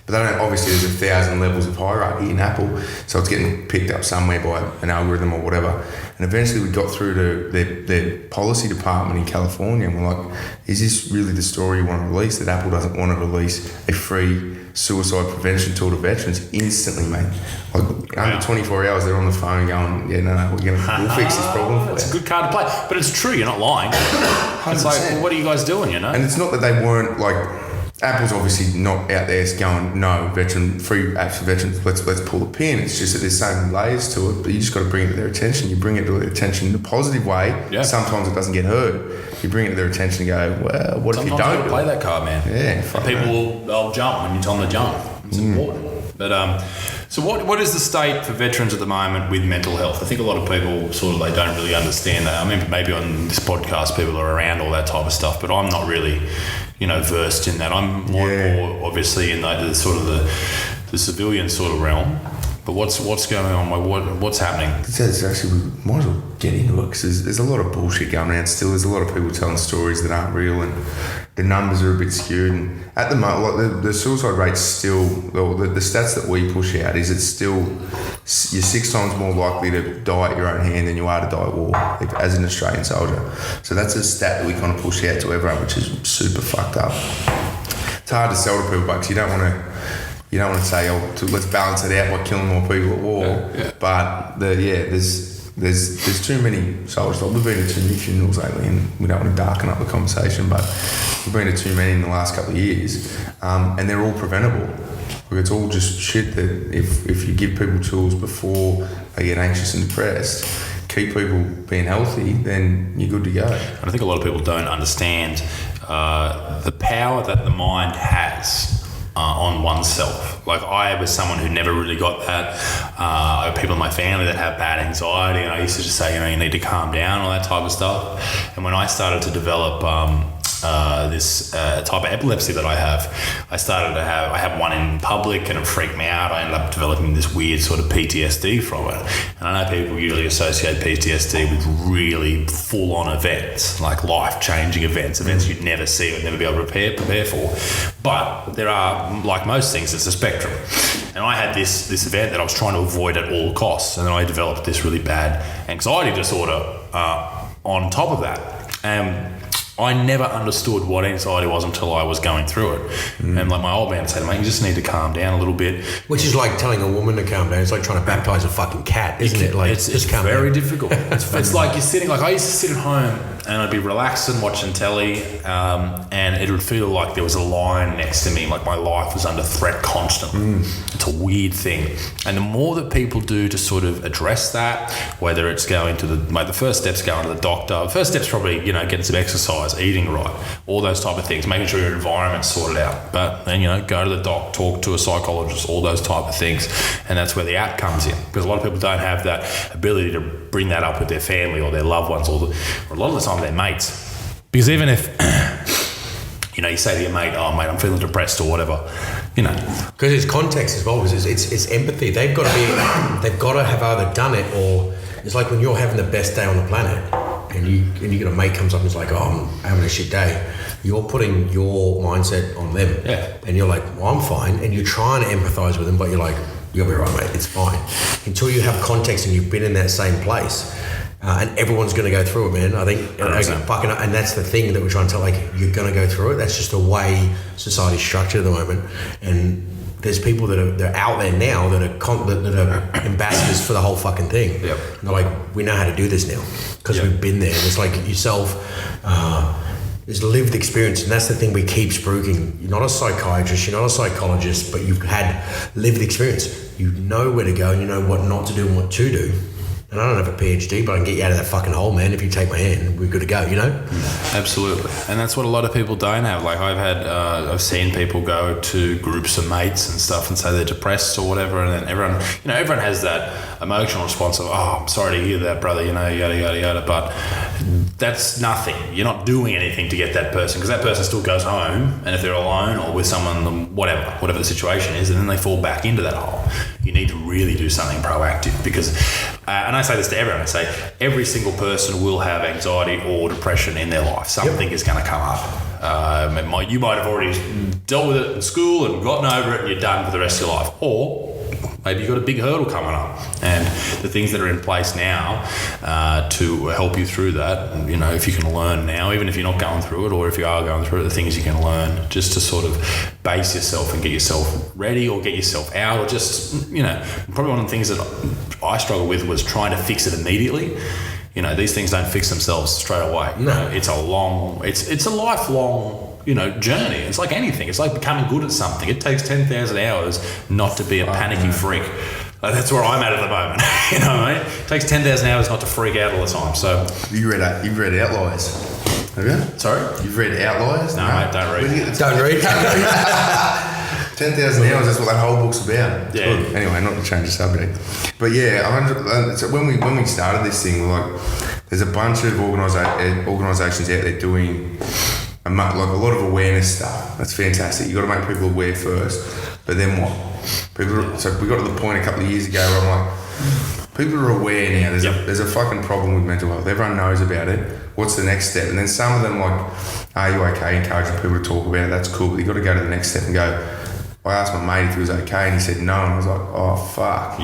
But they don't, obviously there's 1,000 levels of hierarchy in Apple, so it's getting picked up somewhere by an algorithm or whatever. And eventually we got through to their policy department in California, and we're like, is this really the story you want to release? That Apple doesn't want to release a free suicide prevention tool to veterans instantly, mate. Like under 24 hours, they're on the phone going, we'll fix this problem for you. It's a good card to play, but it's true. You're not lying. It's like, well, what are you guys doing? You know, and it's not that they weren't like. Apple's obviously not out there going, no, free apps for veterans, let's pull the pin. It's just that there's so many layers to it, but you just got to bring it to their attention. You bring it to their attention in a positive way. Yeah. Sometimes it doesn't get heard. You bring it to their attention and go, well, what if you don't? Sometimes you play that card, man. Yeah. People, they'll jump when you tell them to jump. It's important. But so what is the state for veterans at the moment with mental health? I think a lot of people they don't really understand that. I mean, maybe on this podcast people are around all that type of stuff, but I'm not really, versed in that. I'm more obviously in the sort of the civilian sort of realm. But what's going on? What's happening? Actually, we might as well get into it because there's a lot of bullshit going around still. There's a lot of people telling stories that aren't real, and the numbers are a bit skewed. And at the moment, the suicide rate's still, the stats that we push out is it's still, you're 6 times more likely to die at your own hand than you are to die at war as an Australian soldier. So that's a stat that we kind of push out to everyone, which is super fucked up. It's hard to sell to people, because you don't want to say, let's balance it out by killing more people at war. Yeah. But there's too many soldiers. We've been to too many funerals lately, and we don't want to darken up the conversation, but we've been to too many in the last couple of years, and they're all preventable. It's all just shit that if you give people tools before they get anxious and depressed, keep people being healthy, then you're good to go. And I think a lot of people don't understand the power that the mind has on oneself. Like, I was someone who never really got that. I have people in my family that have bad anxiety, and I used to just say, you need to calm down, all that type of stuff. And when I started to develop this type of epilepsy that I have, I had one in public, and it freaked me out. I ended up developing this weird sort of PTSD from it. And I know people usually associate PTSD with really full-on events, like life-changing events you'd never see or never be able to prepare for. But there are, like most things, it's a spectrum. And I had this event that I was trying to avoid at all costs, and then I developed this really bad anxiety disorder on top of that. I never understood what anxiety was until I was going through it. And like my old man said, mate, you just need to calm down a little bit. Which is like telling a woman to calm down. It's like trying to baptize a fucking cat, isn't it? Like, it's very difficult. It's like you're sitting, like I used to sit at home and I'd be relaxing, watching telly, and it would feel like there was a lion next to me, like my life was under threat constantly. It's a weird thing. And the more that people do to sort of address that, whether it's going to the first step's going to the doctor, the first step's probably, getting some exercise, eating right, all those type of things, making sure your environment's sorted out. But then, go to the doc, talk to a psychologist, all those type of things. And that's where the app comes in, because a lot of people don't have that ability to bring that up with their family or their loved ones, or a lot of the time their mates. Because even if you say to your mate, oh mate, I'm feeling depressed or whatever, because it's context as well, because it's empathy. They've got to have either done it, or it's like when you're having the best day on the planet and you get a mate comes up and is like, oh, I'm having a shit day. You're putting your mindset on them. Yeah. And you're like, well, I'm fine. And you're trying to empathize with them, but you're like, you'll be right, mate, it's fine. Until you have context and you've been in that same place. And everyone's going to go through it, man. I think, and that's the thing that we're trying to tell, like, you're going to go through it. That's just the way society's structured at the moment. And there's people that are out there now that are ambassadors for the whole fucking thing. Yep. And they're like, we know how to do this now because we've been there. And it's like yourself, there's lived experience, and that's the thing we keep spruiking. You're not a psychiatrist, you're not a psychologist, but you've had lived experience. You know where to go, and you know what not to do and what to do. And I don't have a PhD, but I can get you out of that fucking hole, man. If you take my hand, we're good to go, Absolutely. And that's what a lot of people don't have. Like I've seen people go to groups of mates and stuff and say they're depressed or whatever, and then everyone has that emotional response of, oh, I'm sorry to hear that, brother, yada, yada, yada. But that's nothing. You're not doing anything to get that person, because that person still goes home, and if they're alone or with someone, whatever the situation is, and then they fall back into that hole. You need to really do something proactive, because, and I say this to everyone, I say every single person will have anxiety or depression in their life. Something is going to come up. You might have already dealt with it in school and gotten over it and you're done for the rest of your life. Or maybe you've got a big hurdle coming up, and the things that are in place now to help you through that, if you can learn now, even if you're not going through it, or if you are going through it, the things you can learn just to sort of base yourself and get yourself ready or get yourself out, or just, probably one of the things that I struggle with was trying to fix it immediately. These things don't fix themselves straight away. No. It's a lifelong journey. It's like anything. It's like becoming good at something. It takes 10,000 hours not to be a panicky freak. Like, that's where I'm at the moment. You know what I mean? It takes 10,000 hours not to freak out all the time. So you've read Outliers, have you? Sorry? You've read Outliers? No, mate, don't read. Don't read. 10,000 hours, that's what that whole book's about. Yeah. Good. Anyway, not to change the subject. But yeah, so when we started this thing, we're like, there's a bunch of organisations out there doing a lot of awareness stuff. That's fantastic. You've got to make people aware first. But then what? So we got to the point a couple of years ago where I'm like, people are aware now. There's a fucking problem with mental health. Everyone knows about it. What's the next step? And then some of them like, are you okay? Encouraging people to talk about it. That's cool. But you got to go to the next step and go, I asked my mate if he was okay and he said no, and I was like, oh fuck,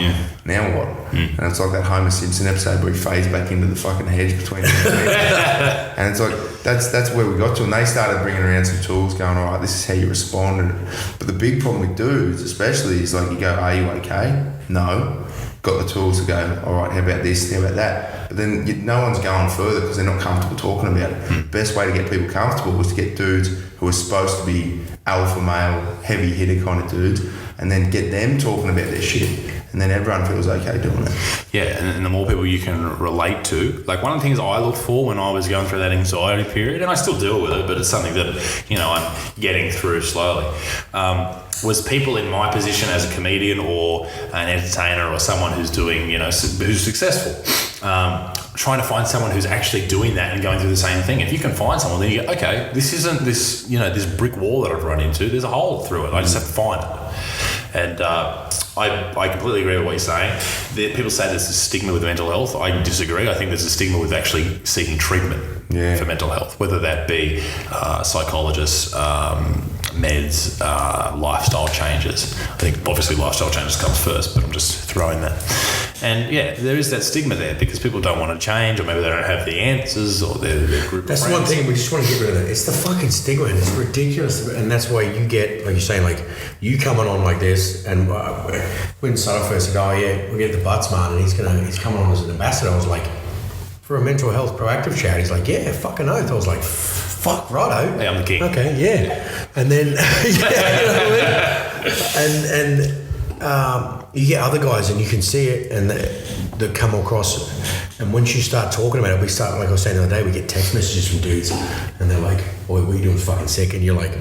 now what? And it's like that Homer Simpson episode where he fades back into the fucking hedge between them and it's like that's where we got to, and they started bringing around some tools going, all right, this is how you respond. But the big problem with dudes especially is like, you go, are you okay? No. Got the tools to go, all right, how about this, how about that? But then no one's going further because they're not comfortable talking about it. Best way to get people comfortable was to get dudes who are supposed to be alpha male, heavy hitter kind of dudes, and then get them talking about their shit. And then everyone feels okay doing it. Yeah, and the more people you can relate to. Like, one of the things I looked for when I was going through that anxiety period, and I still deal with it, but it's something that, I'm getting through slowly, was people in my position as a comedian or an entertainer or someone who's doing, who's successful. Trying to find someone who's actually doing that and going through the same thing. If you can find someone, then you go, okay, this isn't this, this brick wall that I've run into. There's a hole through it. I just have to find it. And I completely agree with what you're saying. People say there's a stigma with mental health. I disagree. I think there's a stigma with actually seeking treatment for mental health, whether that be psychologists, meds, lifestyle changes. I think obviously lifestyle changes comes first, but I'm just throwing that. And there is that stigma there because people don't want to change, or maybe they don't have the answers, or their group That's of the friends. one thing we just want to get rid of. It. It's the fucking stigma, and it's ridiculous. And that's why you get, like you're saying, like you coming on like this, and when Sutter first said, "Oh yeah, we'll get the Buttsmarn, and he's coming on as an ambassador," I was like, for a mental health proactive charity. He's like, "Yeah, fucking oath." I was like, "Fuck, righto." Hey, I'm the king. Okay, yeah. And then, you know what I mean? And you get other guys and you can see it and they come across, and once you start talking about it, we start, like I was saying the other day, we get text messages from dudes and they're like, "Boy, what are you doing fucking sick?" And you're like,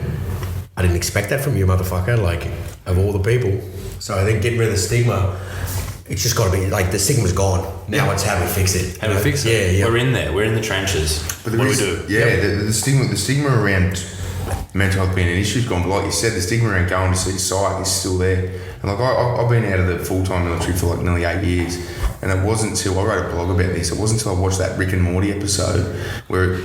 "I didn't expect that from you, motherfucker," like, of all the people. So I think getting rid of the stigma, it's just got to be, like, the stigma's gone. Now it's how we fix it. How we fix it? Yeah. We're in there. We're in the trenches. But what do we do? Yeah, the stigma around mental health being an issue is gone. But like you said, the stigma around going to see a psych is still there. And like I've been out of the full-time military for like nearly 8 years, and it wasn't until I wrote a blog about this. It wasn't until I watched that Rick and Morty episode where, do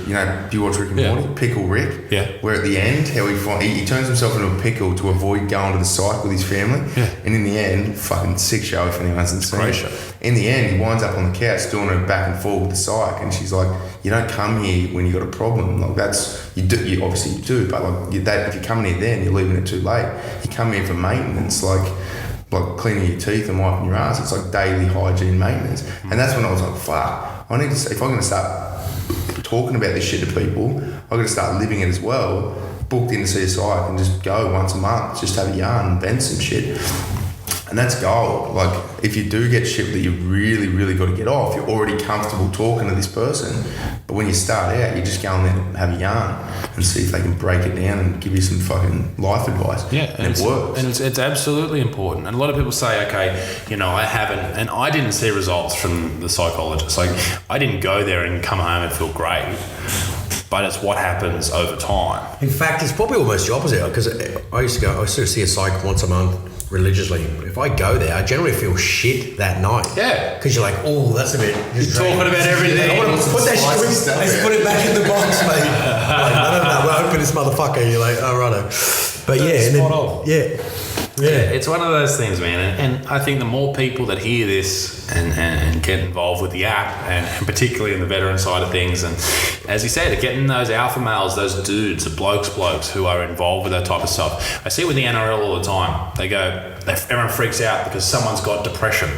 you watch Rick and Morty? Pickle Rick. Yeah. Where at the end, how he turns himself into a pickle to avoid going to the psych with his family. Yeah. And in the end, fucking sick show if anyone hasn't seen Great it. show. In the end, he winds up on the couch doing it back and forth with the psych, and she's like, "You don't come here when you got a problem. Like you obviously you do, but like if you come here then, you're leaving it too late. You come here for maintenance, like cleaning your teeth and wiping your ass. It's like daily hygiene maintenance." And that's when I was like, "Fuck! I need to. If I'm going to start talking about this shit to people, I've got to start living it as well. Booked in to see a psych and just go once a month, just have a yarn and vent some shit." And that's gold. Like, if you do get shit that you really, really got to get off, you're already comfortable talking to this person. But when you start out, you just go in there and have a yarn and see if they can break it down and give you some fucking life advice. Yeah, and it works. And it's absolutely important. And a lot of people say, okay, I haven't, and I didn't see results from the psychologist. Like, I didn't go there and come home and feel great. But it's what happens over time. In fact, it's probably almost the opposite, because I used to see a psych once a month religiously. If I go there, I generally feel shit that night. Yeah. Because you're like, oh, that's a bit... You're talking about everything. I want to put that shit, let's put it back in the box, mate. Like, I don't know, we'll open this motherfucker. You're like, oh, righto. But yeah. And then, yeah, it's one of those things, man. And I think the more people that hear this and get involved with the app, and particularly in the veteran side of things, and as you said, getting those alpha males, those dudes, the blokes who are involved with that type of stuff. I see it with the NRL all the time. Everyone freaks out because someone's got depression.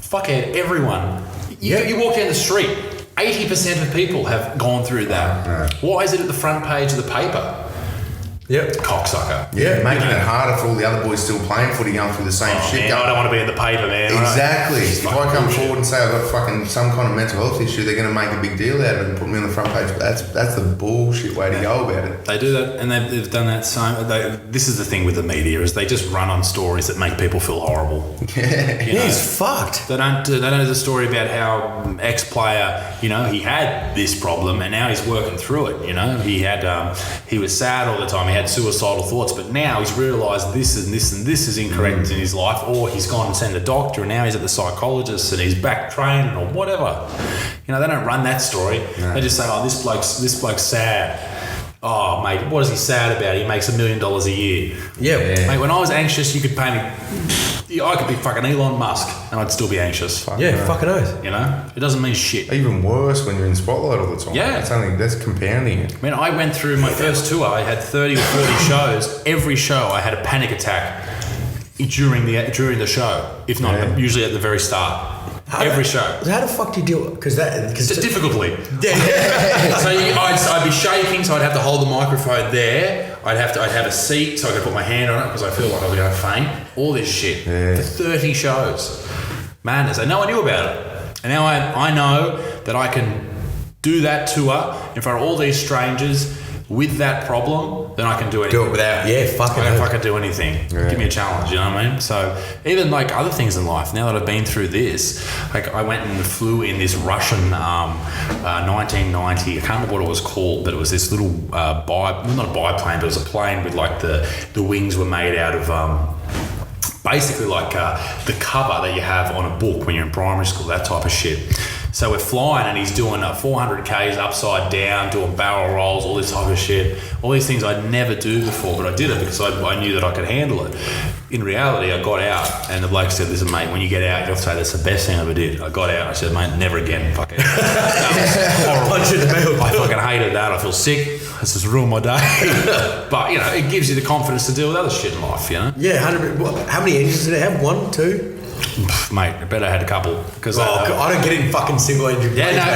Fuckhead, everyone. You walk down the street, 80% of people have gone through that. Why is it at the front page of the paper? Yep. Cocksucker. Yeah, making it harder for all the other boys still playing footy, going through the same shit. Man, I don't want to be in the paper, man. Exactly. If I come bullshit. forward and say I've got fucking some kind of mental health issue, they're going to make a big deal out of it and put me on the front page. That's the bullshit way to go about it. They do that, and they've done that. This is the thing with the media, is they just run on stories that make people feel horrible. Yeah. He's fucked. They don't do the story about how ex-player, he had this problem and now he's working through it. He was sad all the time. He had suicidal thoughts, but now he's realised this and this and this is incorrect in his life, or he's gone and seen the doctor and now he's at the psychologist and he's back training or whatever. They don't run that story. No. They just say, oh, this bloke's sad. Oh, mate, what is he sad about? He makes $1 million a year. Yeah. Mate, when I was anxious, you could pay me. I could be fucking Elon Musk and I'd still be anxious. Fucking oath. It doesn't mean shit. Even worse when you're in the spotlight all the time. Yeah. That's compounding it. When I went through my first tour, I had 30 or 40 shows. Every show, I had a panic attack during the show, if not usually at the very start. Every show. How the fuck do you do it? Because difficultly. So I'd be shaking, so I'd have to hold the microphone there. I'd have a seat so I could put my hand on it because I feel like I was going to faint. All this shit for 30 shows. Madness. And no one knew about it. And now I know that I can do that tour in front of all these strangers with that problem, then I can do anything. Do it without, I can do anything. Yeah. Give me a challenge, you know what I mean? So even like other things in life, now that I've been through this, like I went and flew in this Russian 1990, I can't remember what it was called, but it was this little not a biplane, but it was a plane with like the wings were made out of basically like the cover that you have on a book when you're in primary school, that type of shit. So we're flying and he's doing 400 Ks upside down, doing barrel rolls, all this type of shit. All these things I'd never do before, but I did it because I knew that I could handle it. In reality, I got out and the bloke said, listen, mate, when you get out, you'll say that's the best thing I ever did. I got out, I said, mate, never again. Fuck it. That was horrible. Punch in the middle. I fucking hated that. I feel sick. It's just ruined my day. But, it gives you the confidence to deal with other shit in life, Yeah, 100%. How many engines did it have? 1, 2? Mate, I bet I had a couple. Because I don't get in fucking single engine.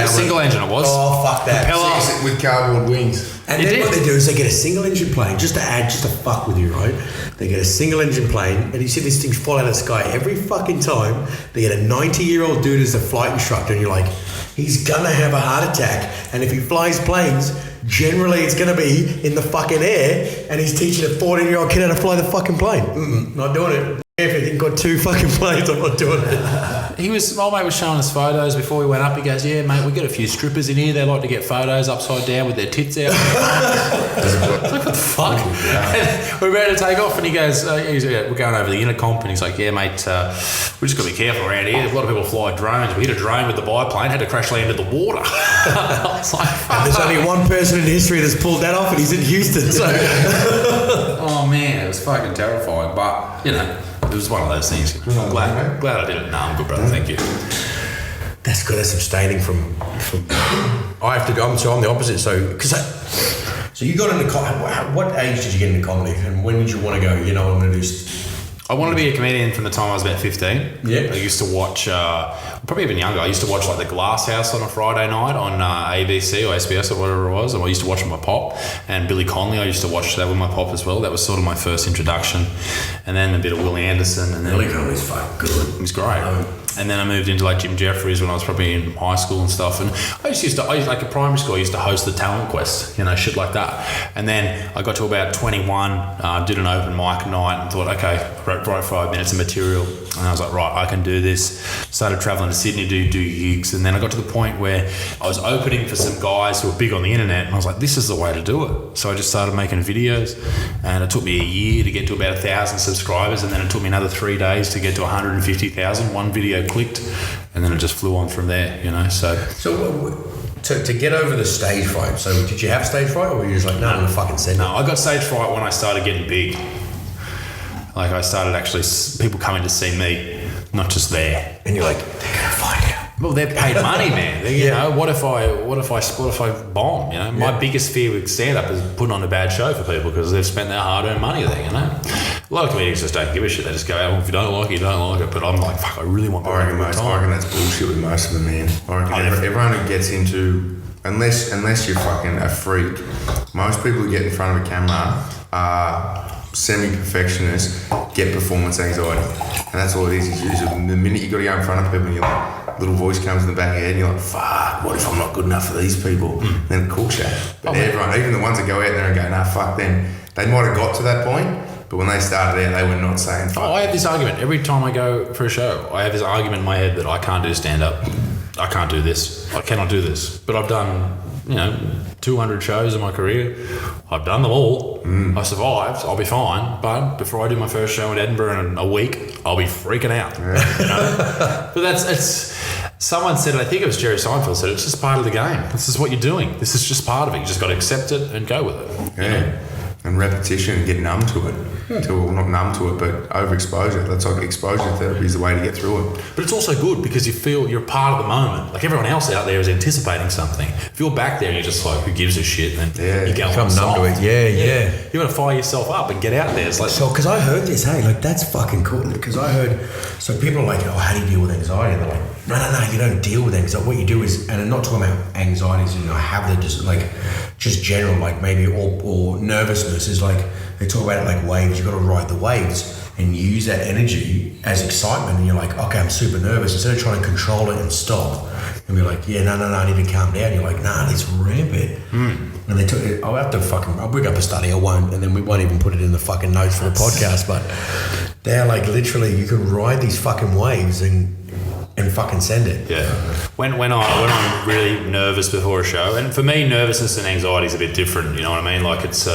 Single engine it was. Oh, fuck that. Propeller with cardboard wings. And then what they do is they get a single engine plane, just to fuck with you, right? They get a single engine plane, and you see these things fall out of the sky every fucking time. They get a 90-year-old dude as a flight instructor, and you're like, he's gonna have a heart attack. And if he flies planes, generally it's gonna be in the fucking air, and he's teaching a 14-year-old kid how to fly the fucking plane. Not doing it. If you've got 2 fucking planes, I'm not doing it. Old mate was showing us photos before we went up. He goes, yeah, mate, we got a few strippers in here. They like to get photos upside down with their tits out. Like, what the fuck? And we're ready to take off, and he goes, we're going over the intercom, and he's like, yeah, mate, we just got to be careful around here. A lot of people fly drones. We hit a drone with the biplane, had to crash land in the water. I was like, and there's only one person in history that's pulled that off, and he's in Houston. So. Oh, man, it was fucking terrifying. But, it was one of those things. I'm glad I did it. No, I'm good, brother. Thank you. That's good. That's abstaining from. I have to go. So I'm the opposite. So you got into comedy. What age did you get into comedy, and when did you want to go? I'm going to do. I wanted to be a comedian from the time I was about 15. Yeah. I used to watch, probably even younger, I used to watch like The Glass House on a Friday night on ABC or SBS or whatever it was. And I used to watch with my pop. And Billy Connolly, I used to watch that with my pop as well. That was sort of my first introduction. And then a bit of Willie Anderson. And then Billy Connolly's fucking good. He's great. And then I moved into like Jim Jeffries when I was probably in high school and stuff. And I used to like at primary school, I used to host the Talent Quest, shit like that. And then I got to about 21, did an open mic night and thought, okay, wrote 5 minutes of material. And I was like, right, I can do this. Started traveling to Sydney to do gigs. And then I got to the point where I was opening for some guys who were big on the internet. And I was like, this is the way to do it. So I just started making videos. And it took me a year to get to about 1,000 subscribers. And then it took me another 3 days to get to 150,000. One video clicked. And then it just flew on from there, So to get over the stage fright. So did you have stage fright, or were you just like, no, I'm gonna fucking send it? No, I got stage fright when I started getting big. Like I started actually people coming to see me, not just there. And you're like, they're gonna find out. Well, they're paid money, man. What if I bomb? My biggest fear with stand-up is putting on a bad show for people because they've spent their hard-earned money there. A lot of comedians just don't give a shit. They just go, "Oh, if you don't like it, you don't like it." But I'm like, fuck, I really want to. I reckon that's bullshit with most of them, man. I reckon everyone who gets into, unless you're fucking a freak, most people who get in front of a camera are semi-perfectionists, get performance anxiety, and that's all it is. The minute you got to go in front of people, and you're like, little voice comes in the back of your head, and you're like, fuck, what if I'm not good enough for these people? And then it cooks you. But everyone, even the ones that go out there and go, nah, fuck them, they might have got to that point, but when they started out, they were not saying fuck. I have this argument every time I go for a show. I have this argument in my head that I can't do stand-up. I can't do this. I cannot do this. But I've done, 200 shows in my career. I've done them all. I survived. I'll be fine. But before I do my first show in Edinburgh in a week, I'll be freaking out. Yeah. But it's. Someone said, I think it was Jerry Seinfeld said, it's just part of the game. This is what you're doing. This is just part of it. You just got to accept it and go with it. Yeah. And repetition and get numb to it. Well, not numb to it, but overexposure. That's like exposure therapy is the way to get through it. But it's also good because you feel you're part of the moment. Like everyone else out there is anticipating something. If you're back there and you're just like, who gives a shit? And you go become numb to it. Yeah. You got to fire yourself up and get out there. It's like, so, because I heard this, hey, like that's fucking cool. Because I heard, so people are like, oh, how do you deal with anxiety? And they're like, no, you don't deal with anxiety. What you do is, and I'm not talking about anxieties, have the just general, like maybe or nervousness is like, they talk about it like waves. You got to ride the waves and use that energy as excitement. And you're like, okay, I'm super nervous. Instead of trying to control it and stop, and be like, yeah, no, I need to calm down. You're like, nah, let's ramp it. And they took it. I'll bring up a study. I won't, and then we won't even put it in the fucking notes for the podcast. But they're like, literally, you can ride these fucking waves and fucking send it. Yeah. When I'm really nervous before a show, and for me, nervousness and anxiety is a bit different. You know what I mean? Like it's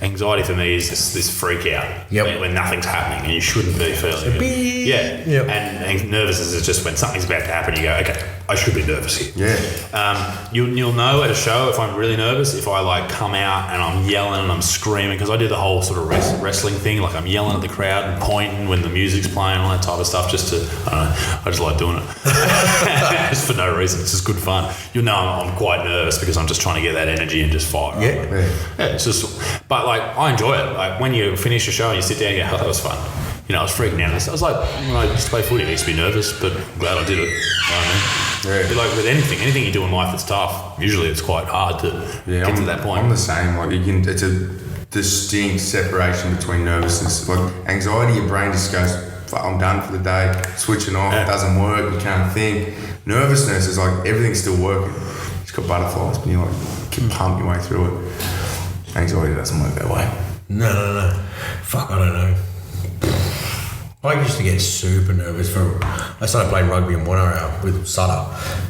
anxiety for me is this freak out when nothing's happening and you shouldn't be feeling it. Yeah. Yep. And nervousness is just when something's about to happen. You go, okay, I should be nervous here. Yeah. You'll know at a show if I'm really nervous if I like come out and I'm yelling and I'm screaming, because I do the whole sort of wrestling thing. Like I'm yelling at the crowd and pointing when the music's playing, all that type of stuff. Just to, I don't know, I just like doing it. Just for no reason. It's just good fun. You'll know I'm quite nervous because I'm just trying to get that energy and just fire. Yeah. It's just, but like I enjoy it. Like when you finish a show and you sit down, you go, oh, that was fun. I was freaking out. I was like, when I used to play footy, I used to be nervous, but I'm glad I did it. You know what I mean? Yeah. But like with anything you do in life that's tough, usually it's quite hard to get to that point. I'm the same. Like it's a distinct separation between nervousness. Like anxiety, your brain just goes, I'm done for the day, switching off, it doesn't work, you can't think. Nervousness is like everything's still working. It's got butterflies, but you like can pump your way through it. Anxiety doesn't work that way. No. Fuck, I don't know. I used to get super nervous I started playing rugby in 1 hour with Sutter,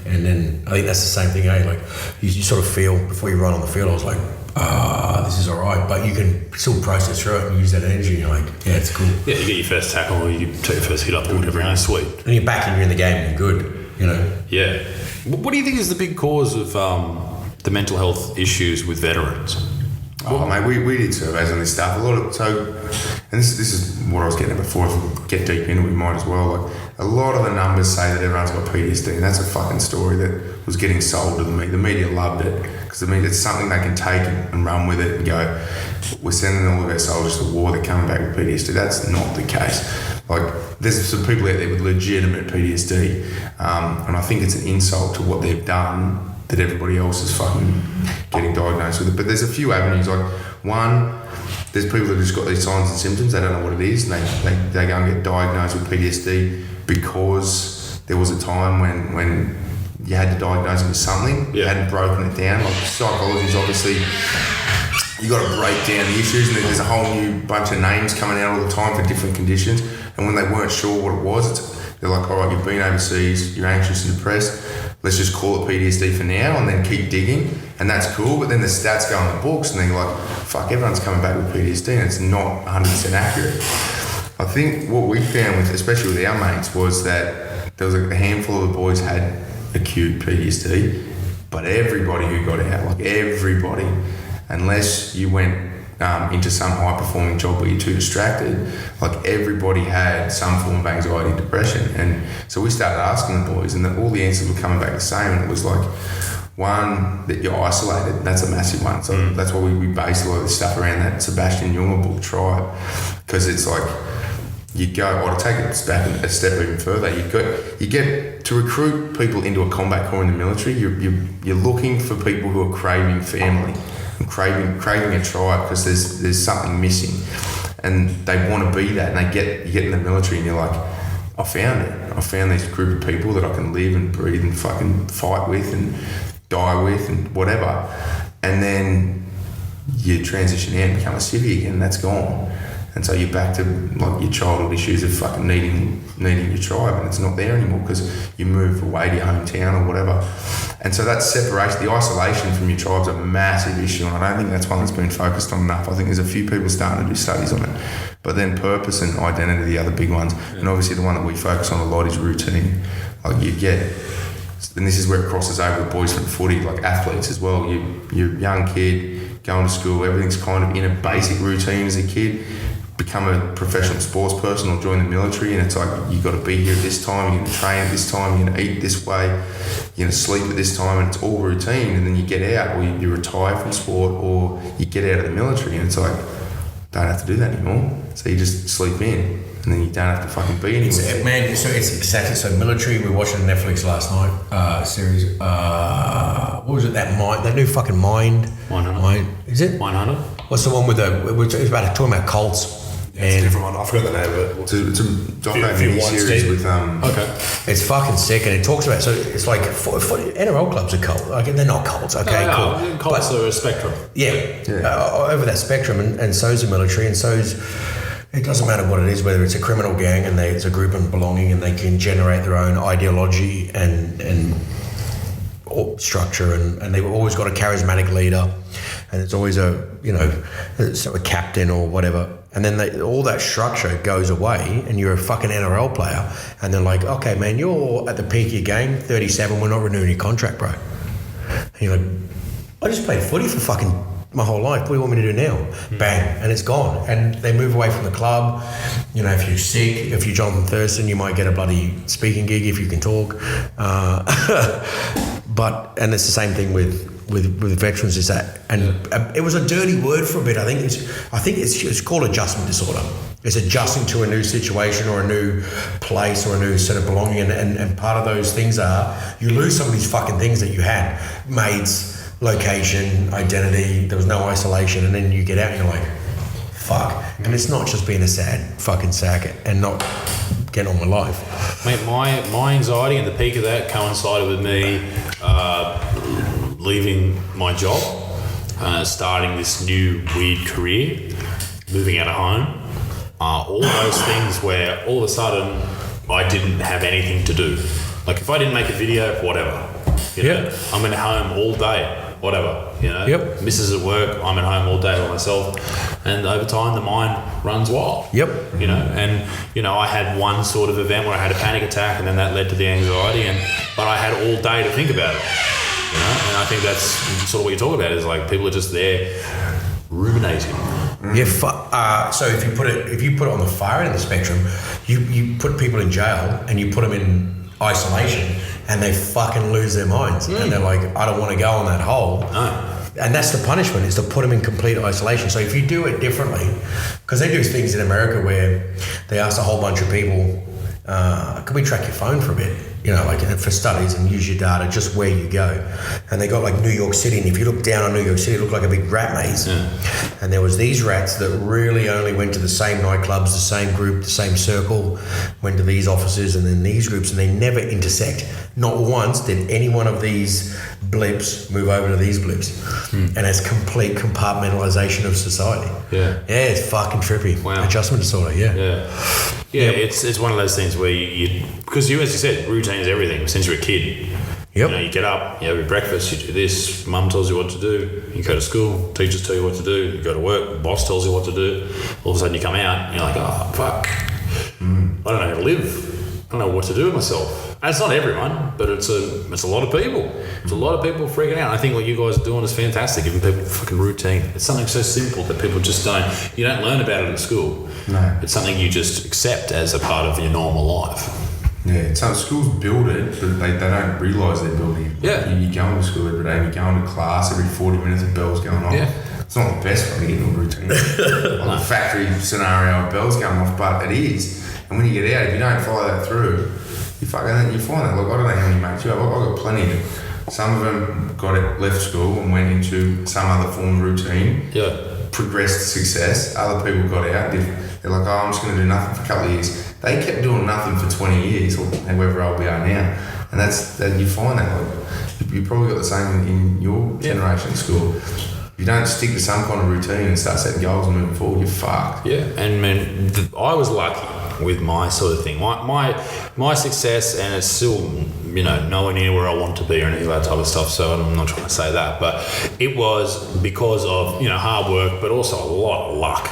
and then I think that's the same thing, like you sort of feel before you run on the field. I was like, this is all right, but you can still process through it and use that energy, and you're like, yeah, it's cool. Yeah, you get your first tackle, or you take your first hit up or whatever, and sweet. And you're back and you're in the game and you're good, Yeah. What do you think is the big cause of the mental health issues with veterans? Oh, mate, we did surveys on this stuff. And this is what I was getting at before. If we get deep into it, we might as well. Like, a lot of the numbers say that everyone's got PTSD, and that's a fucking story that was getting sold to the media. The media loved it because it's something they can take and run with it and go, we're sending all of our soldiers to war, they're coming back with PTSD. That's not the case. Like, there's some people out there with legitimate PTSD, and I think it's an insult to what they've done that everybody else is fucking getting diagnosed with it. But there's a few avenues. Like, one, there's people that just got these signs and symptoms, they don't know what it is, and they go and get diagnosed with PTSD because there was a time when you had to diagnose it with something, you hadn't broken it down. Like, psychology is obviously, you got to break down the issues, and there's a whole new bunch of names coming out all the time for different conditions, and when they weren't sure what it was, they're like, all right, you've been overseas, you're anxious and depressed, let's just call it PTSD for now and then keep digging, and that's cool. But then the stats go in the books and they're like, fuck, everyone's coming back with PTSD, and it's not 100% accurate. I think what we found, especially with our mates, was that there was a handful of the boys had acute PTSD, but everybody who got out, like everybody, unless you went into some high performing job where you're too distracted, like everybody had some form of anxiety and depression. And so we started asking the boys, and all the answers were coming back the same, and it was like, One, that you're isolated. That's a massive one. So that's why we base a lot of this stuff around that Sebastian Junger book, Tribe, because it's like you go. Or to take it back a step even further, you get to recruit people into a combat corps in the military. You're looking for people who are craving family and craving a tribe because there's something missing, and they want to be that. And you get in the military and you're like, I found it. I found this group of people that I can live and breathe and fucking fight with and die with and whatever. And then you transition out and become a civvy again, and that's gone. And so you're back to like your childhood issues of fucking needing your tribe, and it's not there anymore because you move away to your hometown or whatever. And so that separation, the isolation from your tribe's a massive issue, and I don't think that's one that's been focused on enough. I think there's a few people starting to do studies on it. But then purpose and identity are the other big ones. And obviously the one that we focus on a lot is routine. Like you get, and this is where it crosses over with boys from footy, like athletes as well. You're a young kid, going to school, everything's kind of in a basic routine as a kid. Become a professional sports person or join the military, and it's like you got to be here at this time, you're going to train at this time, you're going to eat this way, you're going to sleep at this time, and it's all routine. And then you get out, or you retire from sport, or you get out of the military, and it's like, don't have to do that anymore. So you just sleep in, and then you don't have to fucking be anymore. Man, so it's exactly so. Military. We were watching Netflix last night. Series. What was it? That new fucking Mind. Mindhunter. Is it? Mindhunter. What's the one with it's about talking about cults? It's a different one. I forgot the name of it. It's a documentary series with Okay. It's fucking sick, and it talks about, so it's like NRL clubs are cult. Like they're not cults. Okay, cool. Cults are a spectrum. Yeah. Over that spectrum, and so's the military, and so's. It doesn't matter what it is, whether it's a criminal gang and it's a group of belonging, and they can generate their own ideology and structure, and they've always got a charismatic leader, and it's always a captain or whatever. And then all that structure goes away, and you're a fucking NRL player, and they're like, okay, man, you're at the peak of your game, 37, we're not renewing your contract, bro. And you're like, I just played footy for fucking my whole life. What do you want me to do now? Bang, and it's gone. And they move away from the club. You know, if you're sick, if you're Jonathan Thurston, you might get a bloody speaking gig if you can talk. And it's the same thing with veterans, is that, and it was a dirty word for a bit. I think it's called adjustment disorder. It's adjusting to a new situation or a new place or a new set of belonging, and part of those things are you lose some of these fucking things that you had, mates, location, identity. There was no isolation, and then you get out and you're like, fuck. And it's not just being a sad fucking sack and not getting on with life. Mate, my anxiety and the peak of that coincided with me leaving my job, starting this new weird career, moving out of home, all those things where all of a sudden I didn't have anything to do. Like if I didn't make a video, whatever, you know, I'm at home all day, whatever, you know. Yep. Missus at work, I'm at home all day by myself, and over time the mind runs wild. Yep. You know, and you know, I had one sort of event where I had a panic attack, and then that led to the anxiety, but I had all day to think about it. You know, and I think that's sort of what you talk about, is like people are just there ruminating. Yeah. So if you put it on the far end of the spectrum, you put people in jail and you put them in isolation, and they fucking lose their minds, and they're like, I don't want to go on that hole. No. And that's the punishment, is to put them in complete isolation. So if you do it differently, because they do things in America where they ask a whole bunch of people, can we track your phone for a bit? You know, like for studies, and use your data just where you go. And they got like New York City, and if you look down on New York City, it looked like a big rat maze. Yeah. And there was these rats that really only went to the same nightclubs, the same group, the same circle, went to these offices and then these groups, and they never intersect. Not once did any one of these blips move over to these blips. And it's complete compartmentalization of society. Yeah. Yeah, it's fucking trippy. Wow. Adjustment disorder, yeah. Yeah, it's one of those things where you because you, as you said, routine is everything since you're a kid. Yep. You know, you get up, you have your breakfast, you do this, mum tells you what to do, you go to school, teachers tell you what to do, you go to work, boss tells you what to do, all of a sudden you come out and you're like, oh, fuck, I don't know how to live, I don't know what to do with myself. And it's not everyone, but it's a lot of people. It's a lot of people freaking out. I think what you guys are doing is fantastic, giving people fucking routine. It's something so simple that people just you don't learn about it at school. No. It's something you just accept as a part of your normal life. Yeah, some schools build it, but they don't realise they're building it. Yeah. You go into school every day and you're going to class every 40 minutes, a bell's going off. Yeah. It's not the best way to get into a routine. Like a factory scenario, a bell's going off, but it is. And when you get out, if you don't follow that through, you find that. Look, I don't know how many mates you have. I've got plenty. Some of them left school and went into some other form of routine. Yeah. Progressed to success. Other people got out. They're like, I'm just going to do nothing for a couple of years. They kept doing nothing for 20 years, or however old we are now. And you find that, like, you probably got the same in your generation at school. If you don't stick to some kind of routine and start setting goals and moving forward, you're fucked. Yeah, and man, I was lucky with my sort of thing. My success, and it's still, nowhere near where I want to be or any of that type of stuff, so I'm not trying to say that, but it was because of, hard work, but also a lot of luck.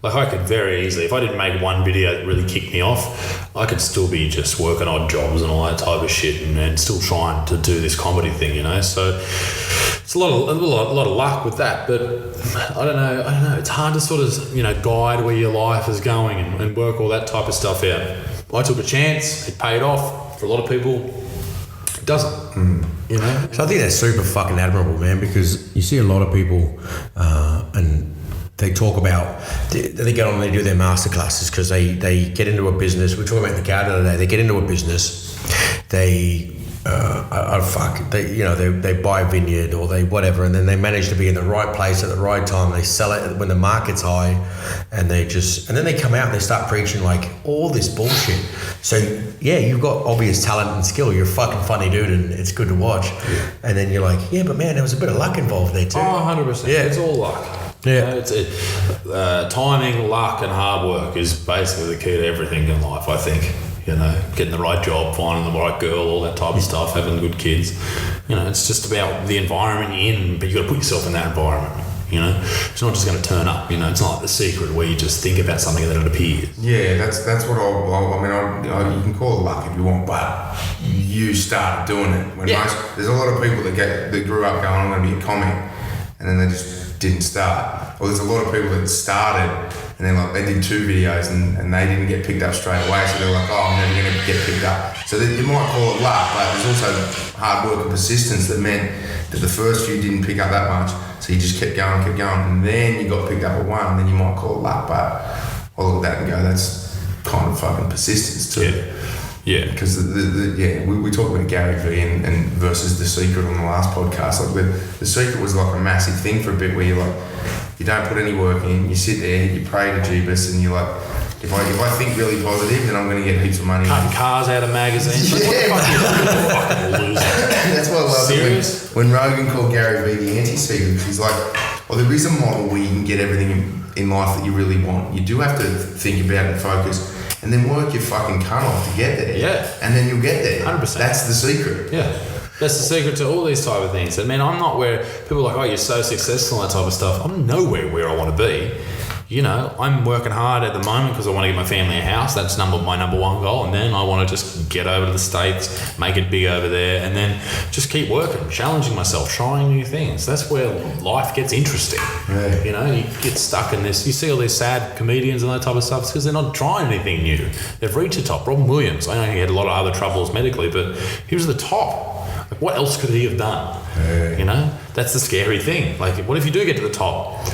Like, I could very easily, if I didn't make one video that really kicked me off, I could still be just working odd jobs and all that type of shit and still trying to do this comedy thing, So it's a lot of luck with that, but I don't know. It's hard to sort of, guide where your life is going and work all that type of stuff out. I took a chance. It paid off. For a lot of people, it doesn't. So I think that's super fucking admirable, man, because you see a lot of people and they talk about, they go on and they do their masterclasses because they get into a business. We were talking about in the car the other day. They get into a business, they buy a vineyard or they whatever, and then they manage to be in the right place at the right time. They sell it when the market's high, and then they come out and they start preaching like all this bullshit. So yeah, you've got obvious talent and skill. You're a fucking funny dude, and it's good to watch. Yeah. And then you're like, yeah, but man, there was a bit of luck involved there too. Oh, 100%. Yeah, it's all luck. Yeah, Timing, luck, and hard work is basically the key to everything in life, I think. Getting the right job, finding the right girl, all that type of stuff, having good kids. It's just about the environment you're in, but you got to put yourself in that environment. It's not just going to turn up. It's not like The Secret where you just think about something and then it appears. Yeah, that's what you can call it luck if you want, but you start doing it. There's a lot of people that grew up going, I'm going to be a comic, and then they just didn't start. Or there's a lot of people that started and then they did 2 videos and they didn't get picked up straight away, so they're like, I'm never going to get picked up. So you might call it luck, but there's also hard work and persistence that meant that the first few didn't pick up that much, so you just kept going, and then you got picked up at one, and then you might call it luck, but I look at that and go, that's kind of fucking persistence too. Yeah. Because we talked about Gary Vee and versus The Secret on the last podcast. Like the Secret was like a massive thing for a bit where you're like, you don't put any work in, you sit there, you pray to Jeebus, and you're like, if I think really positive, then I'm going to get heaps of money. Cutting cars out of magazines. Yeah, fucking loser. That's why I love it when Rogan called Gary Vee the anti-secret. He's like, well, there is a model where you can get everything in life that you really want. You do have to think about it and focus, and then work your fucking cunt off to get there. Yeah. And then you'll get there. 100%. That's the secret. Yeah. That's the secret to all these type of things. I'm not where people are like, oh, you're so successful and that type of stuff. I'm nowhere where I want to be. I'm working hard at the moment because I want to get my family a house. That's my number one goal. And then I want to just get over to the States, make it big over there, and then just keep working, challenging myself, trying new things. That's where life gets interesting. Yeah. You get stuck in this. You see all these sad comedians and that type of stuff. It's because they're not trying anything new. They've reached the top. Robin Williams, I know he had a lot of other troubles medically, but he was at the top. Like, what else could he have done? Yeah. That's the scary thing. Like, what if you do get to the top?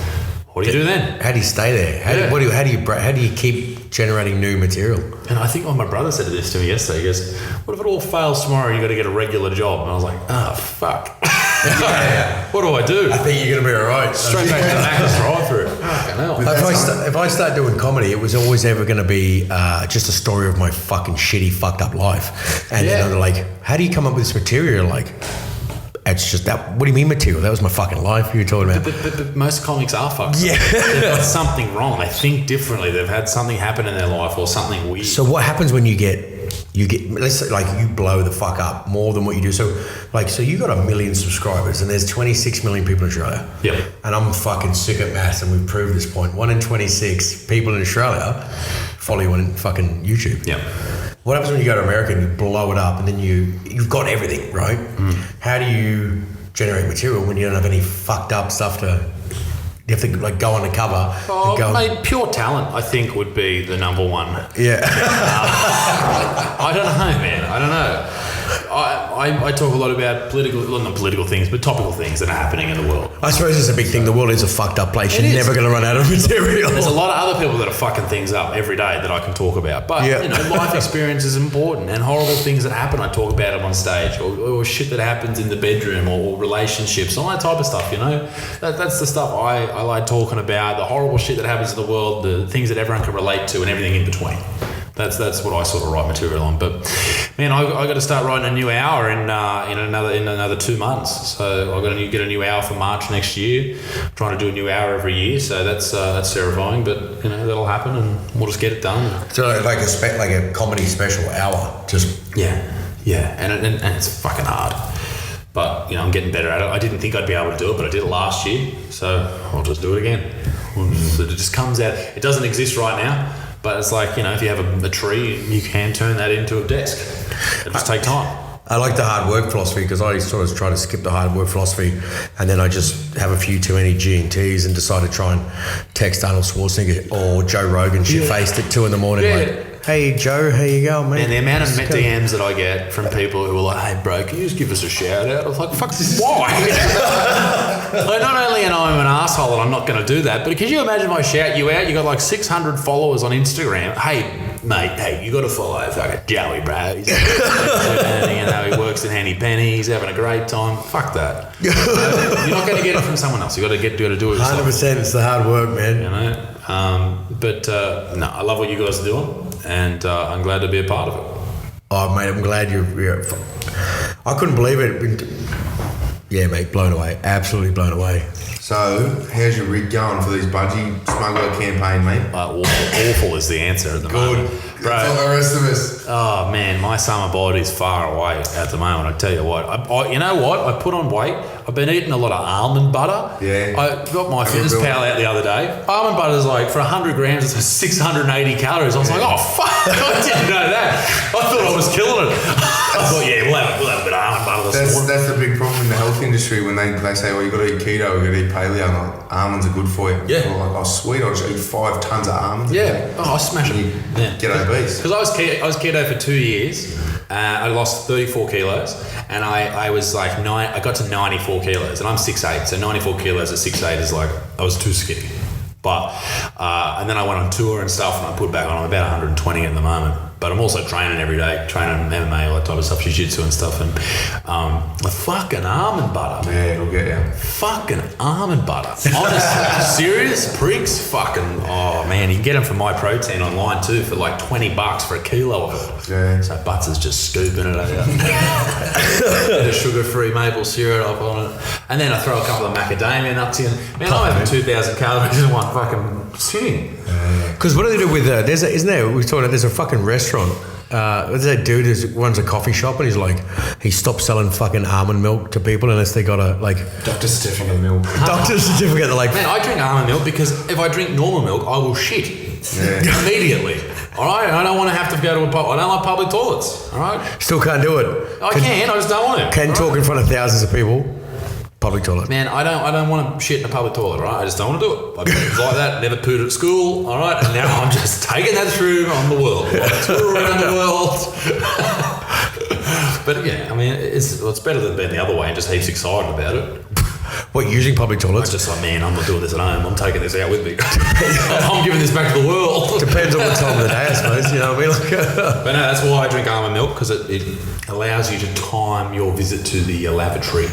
What do you do then? How do you stay there? How do you keep generating new material? And I think my brother said this to me yesterday. He goes, what if it all fails tomorrow and you got to get a regular job? And I was like, fuck. What do I do? I think you're going to be all right. Straight back to the Macca's drive-through. Fucking hell. If I start doing comedy, it was always ever going to be just a story of my fucking shitty, fucked up life. And then I'm like, how do you come up with this material? Like, it's just that. What do you mean material? That was my fucking life you were talking about. But most comics are fucked. Yeah. They've got something wrong. They think differently. They've had something happen in their life or something weird. So what happens when you get, let's say like you blow the fuck up more than what you do. So you got 1 million subscribers and there's 26 million people in Australia. Yeah. And I'm fucking sick at maths and we've proved this point. 1 in 26 people in Australia follow you on fucking YouTube. Yeah. What happens when you go to America and you blow it up and then you've got everything, right? How do you generate material when you don't have any fucked up stuff to... You have to like go undercover. Oh, and go. mate, pure talent, I think, would be the number one. Yeah. I don't know, man. I don't know. I talk a lot about not political things, but topical things that are happening in the world. I suppose it's a big thing. The world is a fucked up place. It You're is. never going to run out of material. There's a lot of other people that are fucking things up every day that I can talk about. But, Yeah. you know, life experience is important, and horrible things that happen, I talk about them on stage, or shit that happens in the bedroom, or relationships, all that type of stuff, you know? That's the stuff I like talking about, the horrible shit that happens in the world, the things that everyone can relate to, and everything in between. That's what I sort of write material on. But man, I got to start writing a new hour in another 2 months. So I've got to get a new hour for March next year. I'm trying to do a new hour every year. So that's terrifying, but you know that'll happen, and we'll just get it done. So like a comedy special hour, just Yeah, and it's fucking hard. But you know I'm getting better at it. I didn't think I'd be able to do it, but I did it last year. So I'll just do it again. It just comes out. It doesn't exist right now. But it's like, you know, if you have a tree, you can turn that into a desk. It'll just take time. I like the hard work philosophy because I sort of try to skip the hard work philosophy, and then I just have a few too many G&Ts and decide to try and text Arnold Schwarzenegger or Joe Rogan shit-faced at 2 a.m. like, hey Joe, how you going, mate? And the amount of DMs that I get from people who are like, hey bro, can you just give us a shout out? I was like, fuck, why? Like, not only am I an asshole and I'm not going to do that, but can you imagine if I shout you out? You got like 600 followers on Instagram. Hey mate, hey, you got to follow fucking Joey, bro. He's you know, he works at Henny Penny. He's having a great time. Fuck that. You're not going to get it from someone else. You got to do it yourself. 100%. It's the hard work, man. You know, but no, I love what you guys are doing, and I'm glad to be a part of it. Oh, mate, I'm glad you're. I couldn't believe it. Yeah, mate, blown away. Absolutely blown away. So, how's your rig going for these budgie smuggler campaign, mate? Awful is the answer at the moment. Bro, That's all the rest of us. oh man, my summer body's far away at the moment. I tell you what, you know what? I put on weight. I've been eating a lot of almond butter. Yeah. I got my fitness pal out the other day. Almond butter's like, for 100 grams, it's 680 calories. I was like, oh fuck, I didn't know that. I thought I was killing it. I thought, yeah, we'll have a bit of almond butter this morning. That's the big problem in the health industry when they say, well, you got to eat keto, you got to eat paleo, and like, almonds are good for you. Yeah. We're like, oh sweet, I'll just eat 5 tons of almonds. Yeah. Oh, I smash it. Yeah. Get obese. Because I was keto for 2 years. I lost 34 kilos, and I was like I got to 94 kilos, and I'm 6'8", so 94 kilos at 6'8" is like I was too skinny. But and then I went on tour and stuff, and I put back on. I'm about 120 at the moment. But I'm also training every day, training MMA, all that type of stuff, jiu-jitsu and stuff. And the fucking almond butter, man. Yeah, it'll get you. Fucking almond butter. Honestly, serious pricks. Fucking, oh man, you can get them from My Protein online too for like $20 for a kilo of it. Yeah. So Butts is just scooping it out. Bit of sugar-free maple syrup up on it, and then I throw a couple of macadamia nuts in. Man, I'm having 2,000 calories in one fucking sitting. Because what do they do with isn't there? We were talking about there's a fucking restaurant. There's that dude who runs a coffee shop, and he's like, he stopped selling fucking almond milk to people unless they got a like Doctor certificate of milk. doctor certificate. They're like, Man, I drink almond milk because if I drink normal milk, I will shit immediately. All right, I don't want to have to go to a pub. I don't like public toilets. All right, still can't do it. I can. I just don't want to. Can talk in front of thousands of people. Public toilet. Man, I don't want to shit in a public toilet, right? I just don't want to do it. It was like that, never pooed at school, all right? And now I'm just taking that through on the world. I tour around the world. But yeah, I mean, it's better than being the other way and just heaps excited about it. What, using public It's toilets? just like, man, I'm not doing this at home. I'm taking this out with me. I'm giving this back to the world. Depends on what time of the day, I suppose. You know what I mean? But no, that's why I drink almond milk, because it allows you to time your visit to the lavatory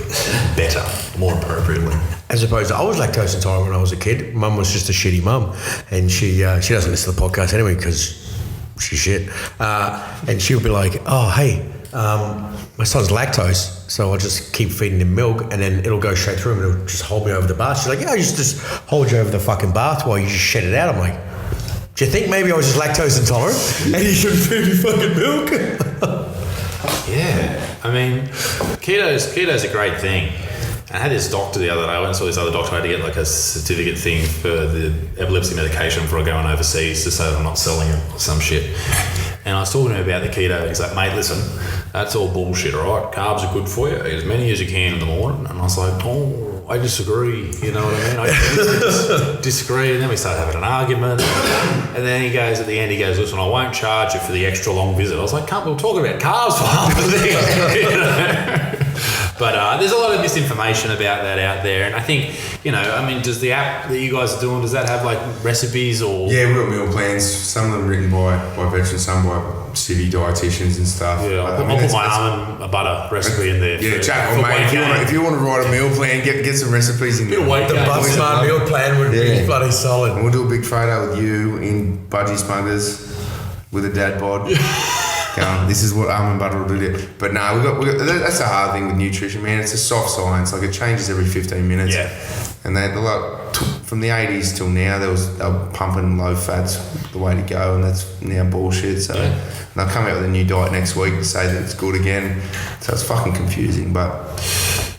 better, more appropriately. As opposed to, I was lactose intolerant when I was a kid. Mum was just a shitty mum, and she doesn't listen to the podcast anyway because she's shit. And she'll be like, "Oh, hey, my son's lactose, so I'll just keep feeding him milk, and then it'll go straight through him, and it'll just hold me over the bath." She's like, "Yeah, I just hold you over the fucking bath while you just shed it out." I'm like, "Do you think maybe I was just lactose intolerant and you shouldn't feed me fucking milk?" Yeah, I mean, keto's a great thing. I had this doctor the other day. I went and saw this other doctor. I had to get like a certificate thing for the epilepsy medication before going overseas to say that I'm not selling it or some shit. And I was talking to him about the keto. He's like, mate, listen, that's all bullshit, all right? Carbs are good for you. Eat as many as you can in the morning. And I was like, oh, I disagree. You know what I mean? I disagree, and then we start having an argument. And then he goes, at the end, he goes, listen, I won't charge you for the extra long visit. I was like, we're talking about cars for half the thing. You know? But there's a lot of misinformation about that out there. And I think, does the app that you guys are doing, does that have like recipes or? Yeah, we've got meal plans. Some of them written by veterans, some by city dietitians and stuff. Yeah, I'll put my almond butter recipe in there. Yeah, Jack, mate, if you want to write a meal plan, get some recipes in there. The Buttsmarn meal plan would be bloody solid. And we'll do a big photo with you in budgie smuggers with a dad bod. This is what almond butter will do to. But no, we got that's a hard thing with nutrition, man. It's a soft science. Like, it changes every 15 minutes. Yeah. And they're like, from the 80s till now, they were pumping low fats the way to go, and that's now bullshit. So they'll come out with a new diet next week and say that it's good again. So it's fucking confusing. But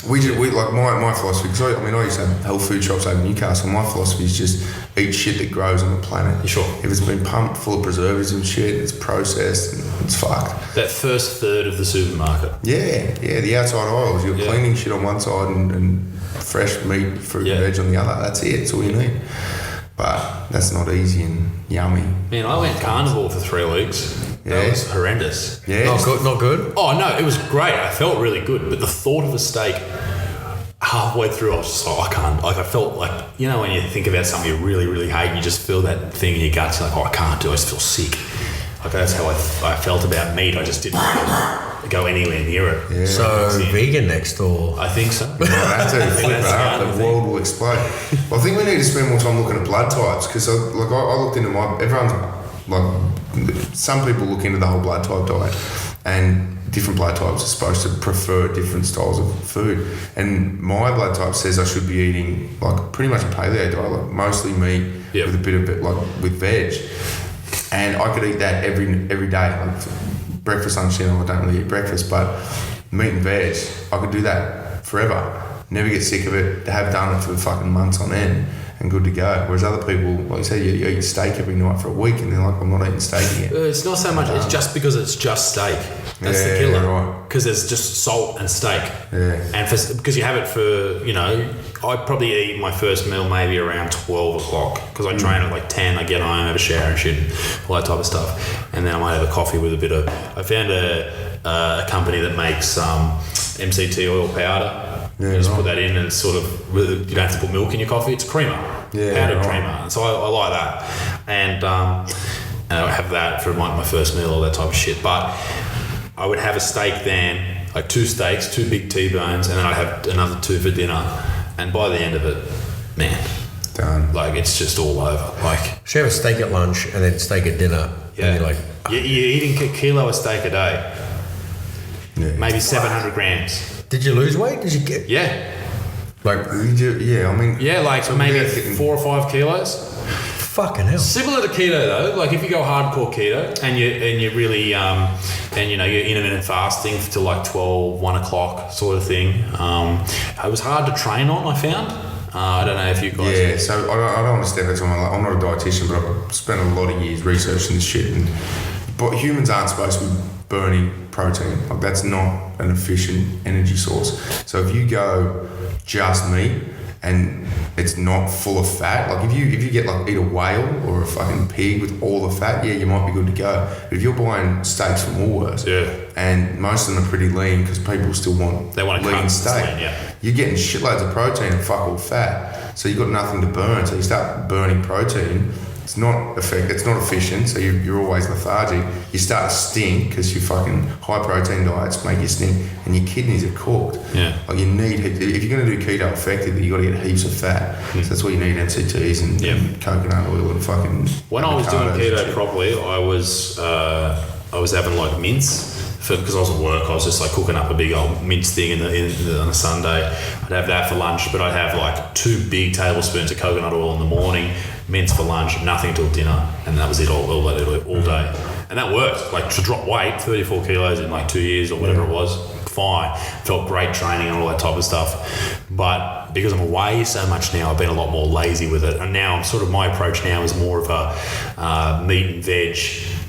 we like my philosophy, because I used to have health food shops over in Newcastle. My philosophy is just eat shit that grows on the planet. Sure. If it's been pumped full of preservatives and shit, it's processed and it's fucked. That first third of the supermarket. Yeah, the outside aisles. You're cleaning shit on one side and fresh meat, fruit and veg on the other. That's it. That's all you need. But that's not easy and yummy. Man, I went carnivore for 3 weeks. That was horrendous. Yeah. Not good? Oh, no, it was great. I felt really good. But the thought of a steak, halfway through, I was just like, I can't. Like, I felt like, when you think about something you really, really hate, you just feel that thing in your guts. You're like, I can't do it. I just feel sick. Like, that's how I felt about meat. I just didn't go anywhere near it. Yeah. So vegan next, or? I think so. That's how you flip it up. The world will explode. Well, I think we need to spend more time looking at blood types, because I looked into some people look into the whole blood type diet, and different blood types are supposed to prefer different styles of food. And my blood type says I should be eating like pretty much a paleo diet, like mostly meat with a bit of it, like with veg. And I could eat that every day, like breakfast, lunch, dinner. I don't really eat breakfast, but meat and veg, I could do that forever. Never get sick of it. Have done it for fucking months on end and good to go. Whereas other people, like you said, you eat steak every night for a week and they're like, I'm not eating steak again. It's not so much, it's just because it's just steak. That's the killer. Right. Because there's just salt and steak. Yeah. And because you have it for, I probably eat my first meal maybe around 12 o'clock, because I train at like 10, I get home, have a shower and shit, all that type of stuff. And then I might have a coffee with a bit of, I found a company that makes MCT oil powder. You just put that in and it's sort of, you don't have to put milk in your coffee, it's creamer, powdered creamer. And so I like that. And I have that for my first meal, all that type of shit. But I would have a steak then, like 2 steaks, 2 big T-bones, and then I'd have another 2 for dinner. And by the end of it, man, done. Like, it's just all over. Like, so you have a steak at lunch and then steak at dinner. Yeah. And you're like, you're eating a kilo of steak a day. Yeah. Maybe 700 grams. did you lose weight? Did you get? Yeah. Like, Like maybe 4 or 5 kilos. fucking hell. Similar to keto though, like if you go hardcore keto and you really you're intermittent fasting till like 12, 1 o'clock sort of thing. It was hard to train on, I found. I don't know if you guys. Yeah, so I don't want to step into my. I'm not a dietitian, but I've spent a lot of years researching this shit. But humans aren't supposed to be burning protein. Like, that's not an efficient energy source. So if you go just meat and it's not full of fat, like if you get like eat a whale or a fucking pig with all the fat, yeah, you might be good to go. But if you're buying steaks from Woolworths, and most of them are pretty lean because people still want lean steak, you're getting shitloads of protein and fuck all fat. So you've got nothing to burn. So you start burning protein. It's not efficient, so you're always lethargic. You start to stink because your fucking high protein diets make you stink, and your kidneys are cooked. Yeah. Like, you need, if you're going to do keto effectively, you got to get heaps of fat. So that's why you need MCTs and coconut oil and fucking. When I was doing keto properly, I was having like mince. Because I was at work, I was just like cooking up a big old mince thing on a Sunday. I'd have that for lunch, but I'd have like 2 big tablespoons of coconut oil in the morning, mince for lunch, nothing till dinner, and that was it all day. And that worked. Like, to drop weight, 34 kilos in like 2 years or whatever it was, fine. Felt great training and all that type of stuff. But because I'm away so much now, I've been a lot more lazy with it. And now I'm sort of, my approach now is more of a meat and veg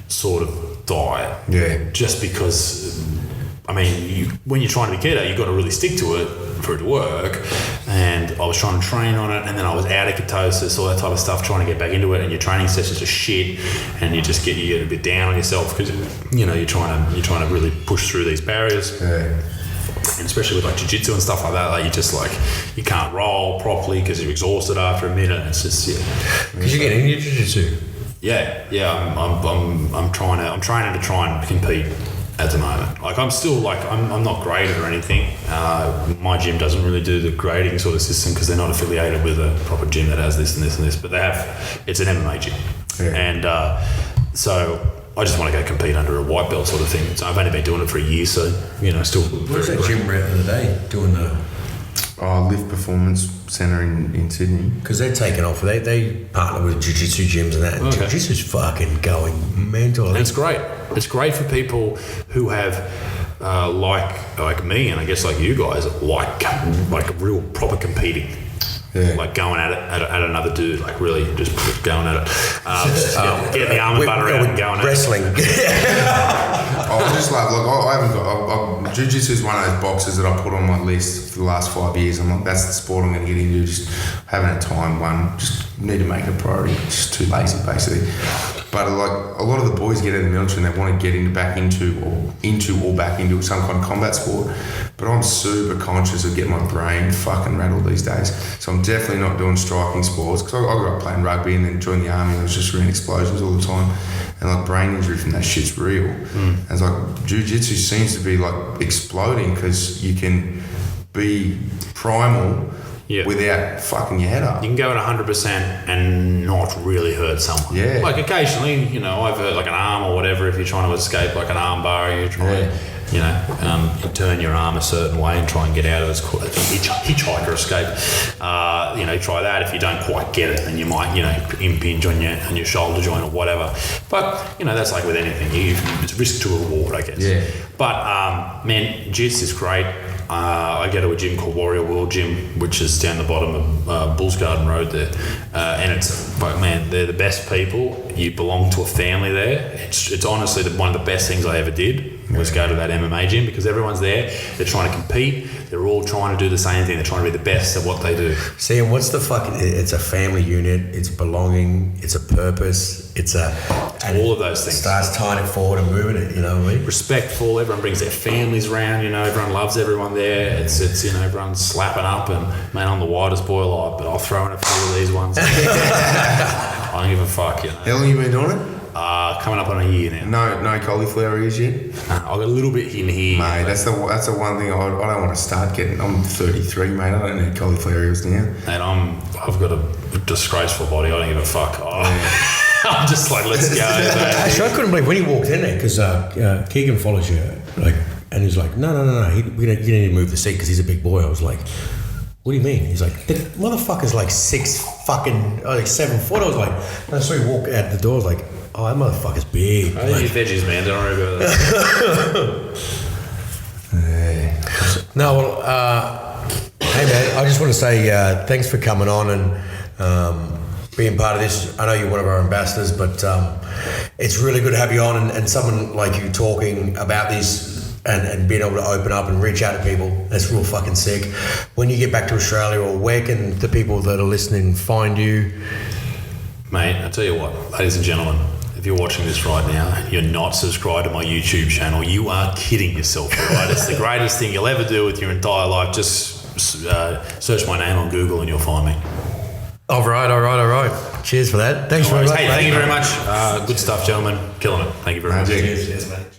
sort of diet. Yeah. Just because, I mean, when you're trying to be keto, you've got to really stick to it for it to work. and I was trying to train on it, and then I was out of ketosis, all that type of stuff, trying to get back into it, and your training sessions are shit, and you get a bit down on yourself because you're trying to really push through these barriers. Yeah. And especially with like jiu-jitsu and stuff like that, like you can't roll properly because you're exhausted after a minute. It's just Because you get into jiu-jitsu. Yeah. I'm training to try and compete at the moment. Like I'm still like I'm not graded or anything. My gym doesn't really do the grading sort of system because they're not affiliated with a proper gym that has this and this and this. But it's an MMA gym, and so I just want to go compete under a white belt sort of thing. So I've only been doing it for a year, so still. Where's that gym around the day doing the? Lift Performance Centre in Sydney. Because they're taking off. They partner with jiu-jitsu gyms and that. And jiu-jitsu's fucking going mental. And it's great. It's great for people who have, like me, and I guess like you guys, like real proper competing. Yeah. Like going at it at another dude, like really just going at it. Getting the arm and butter out and going wrestling. at it. I just love, I haven't got, jiu-jitsu is one of those boxes that I put on my list for the last 5 years. I'm like, that's the sport I'm going to get into. Just haven't had time, just need to make it a priority. Just too lazy, basically. But like a lot of the boys get out of the military and they want to get back into some kind of combat sport. But I'm super conscious of getting my brain fucking rattled these days. So I'm definitely not doing striking sports because I grew up playing rugby and then joined the army and I was just doing explosions all the time. And like brain injury from that shit's real. And it's like jiu-jitsu seems to be like exploding because you can be primal without fucking your head up. You can go at 100% and not really hurt someone. Yeah. Like occasionally, I've hurt like an arm or whatever if you're trying to escape like an arm bar, you're trying you turn your arm a certain way and try and get out of it. It's called a hitchhiker escape. Try that. If you don't quite get it, then you might, impinge on your shoulder joint or whatever. But, that's like with anything. It's risk to reward, I guess. Yeah. But, man, jiu-jitsu is great. I go to a gym called Warrior World Gym, which is down the bottom of Bulls Garden Road there. And it's like, man, they're the best people. You belong to a family there. It's honestly one of the best things I ever did was go to that MMA gym because everyone's there. They're trying to compete. They're all trying to do the same thing. They're trying to be the best at what they do. See, and what's the fucking... It's a family unit. It's belonging. It's a purpose. It's all of those things. Starts tying it forward and moving it, you know what I mean? Respectful. Everyone brings their families around, everyone loves everyone there. It's everyone's slapping up and, man, I'm the widest boy alive, but I'll throw in a few of these ones. I don't give a fuck, How long have you been doing it? Coming up on a year now. No cauliflower ears yet? I've got a little bit in here. Mate, that's the one thing I don't want to start getting. I'm 33, mate. I don't need cauliflower ears now. And I've got a disgraceful body. I don't give a fuck. I'm just like, let's go. Actually, I couldn't believe when he walked in there because Keegan follows you, and he's like, no. You need to move the seat because he's a big boy. I was like, what do you mean? He's like, the motherfucker's like 7 foot. I was like, I saw you walk out the door. I was like, oh, that motherfucker's big. I think he's veggies, man. Don't worry about that. No, well, hey, man, I just want to say thanks for coming on and being part of this. I know you're one of our ambassadors, but it's really good to have you on and someone like you talking about this and being able to open up and reach out to people. That's real fucking sick. When you get back to Australia, or where can the people that are listening find you? Mate, I tell you what, ladies and gentlemen, if you're watching this right now, you're not subscribed to my YouTube channel, you are kidding yourself, right? It's the greatest thing you'll ever do with your entire life. Just search my name on Google and you'll find me. All right. Cheers for that. Thanks very much. Hey, thank you very much. Good stuff, gentlemen. Killing it. Thank you very much. Cheers, mate.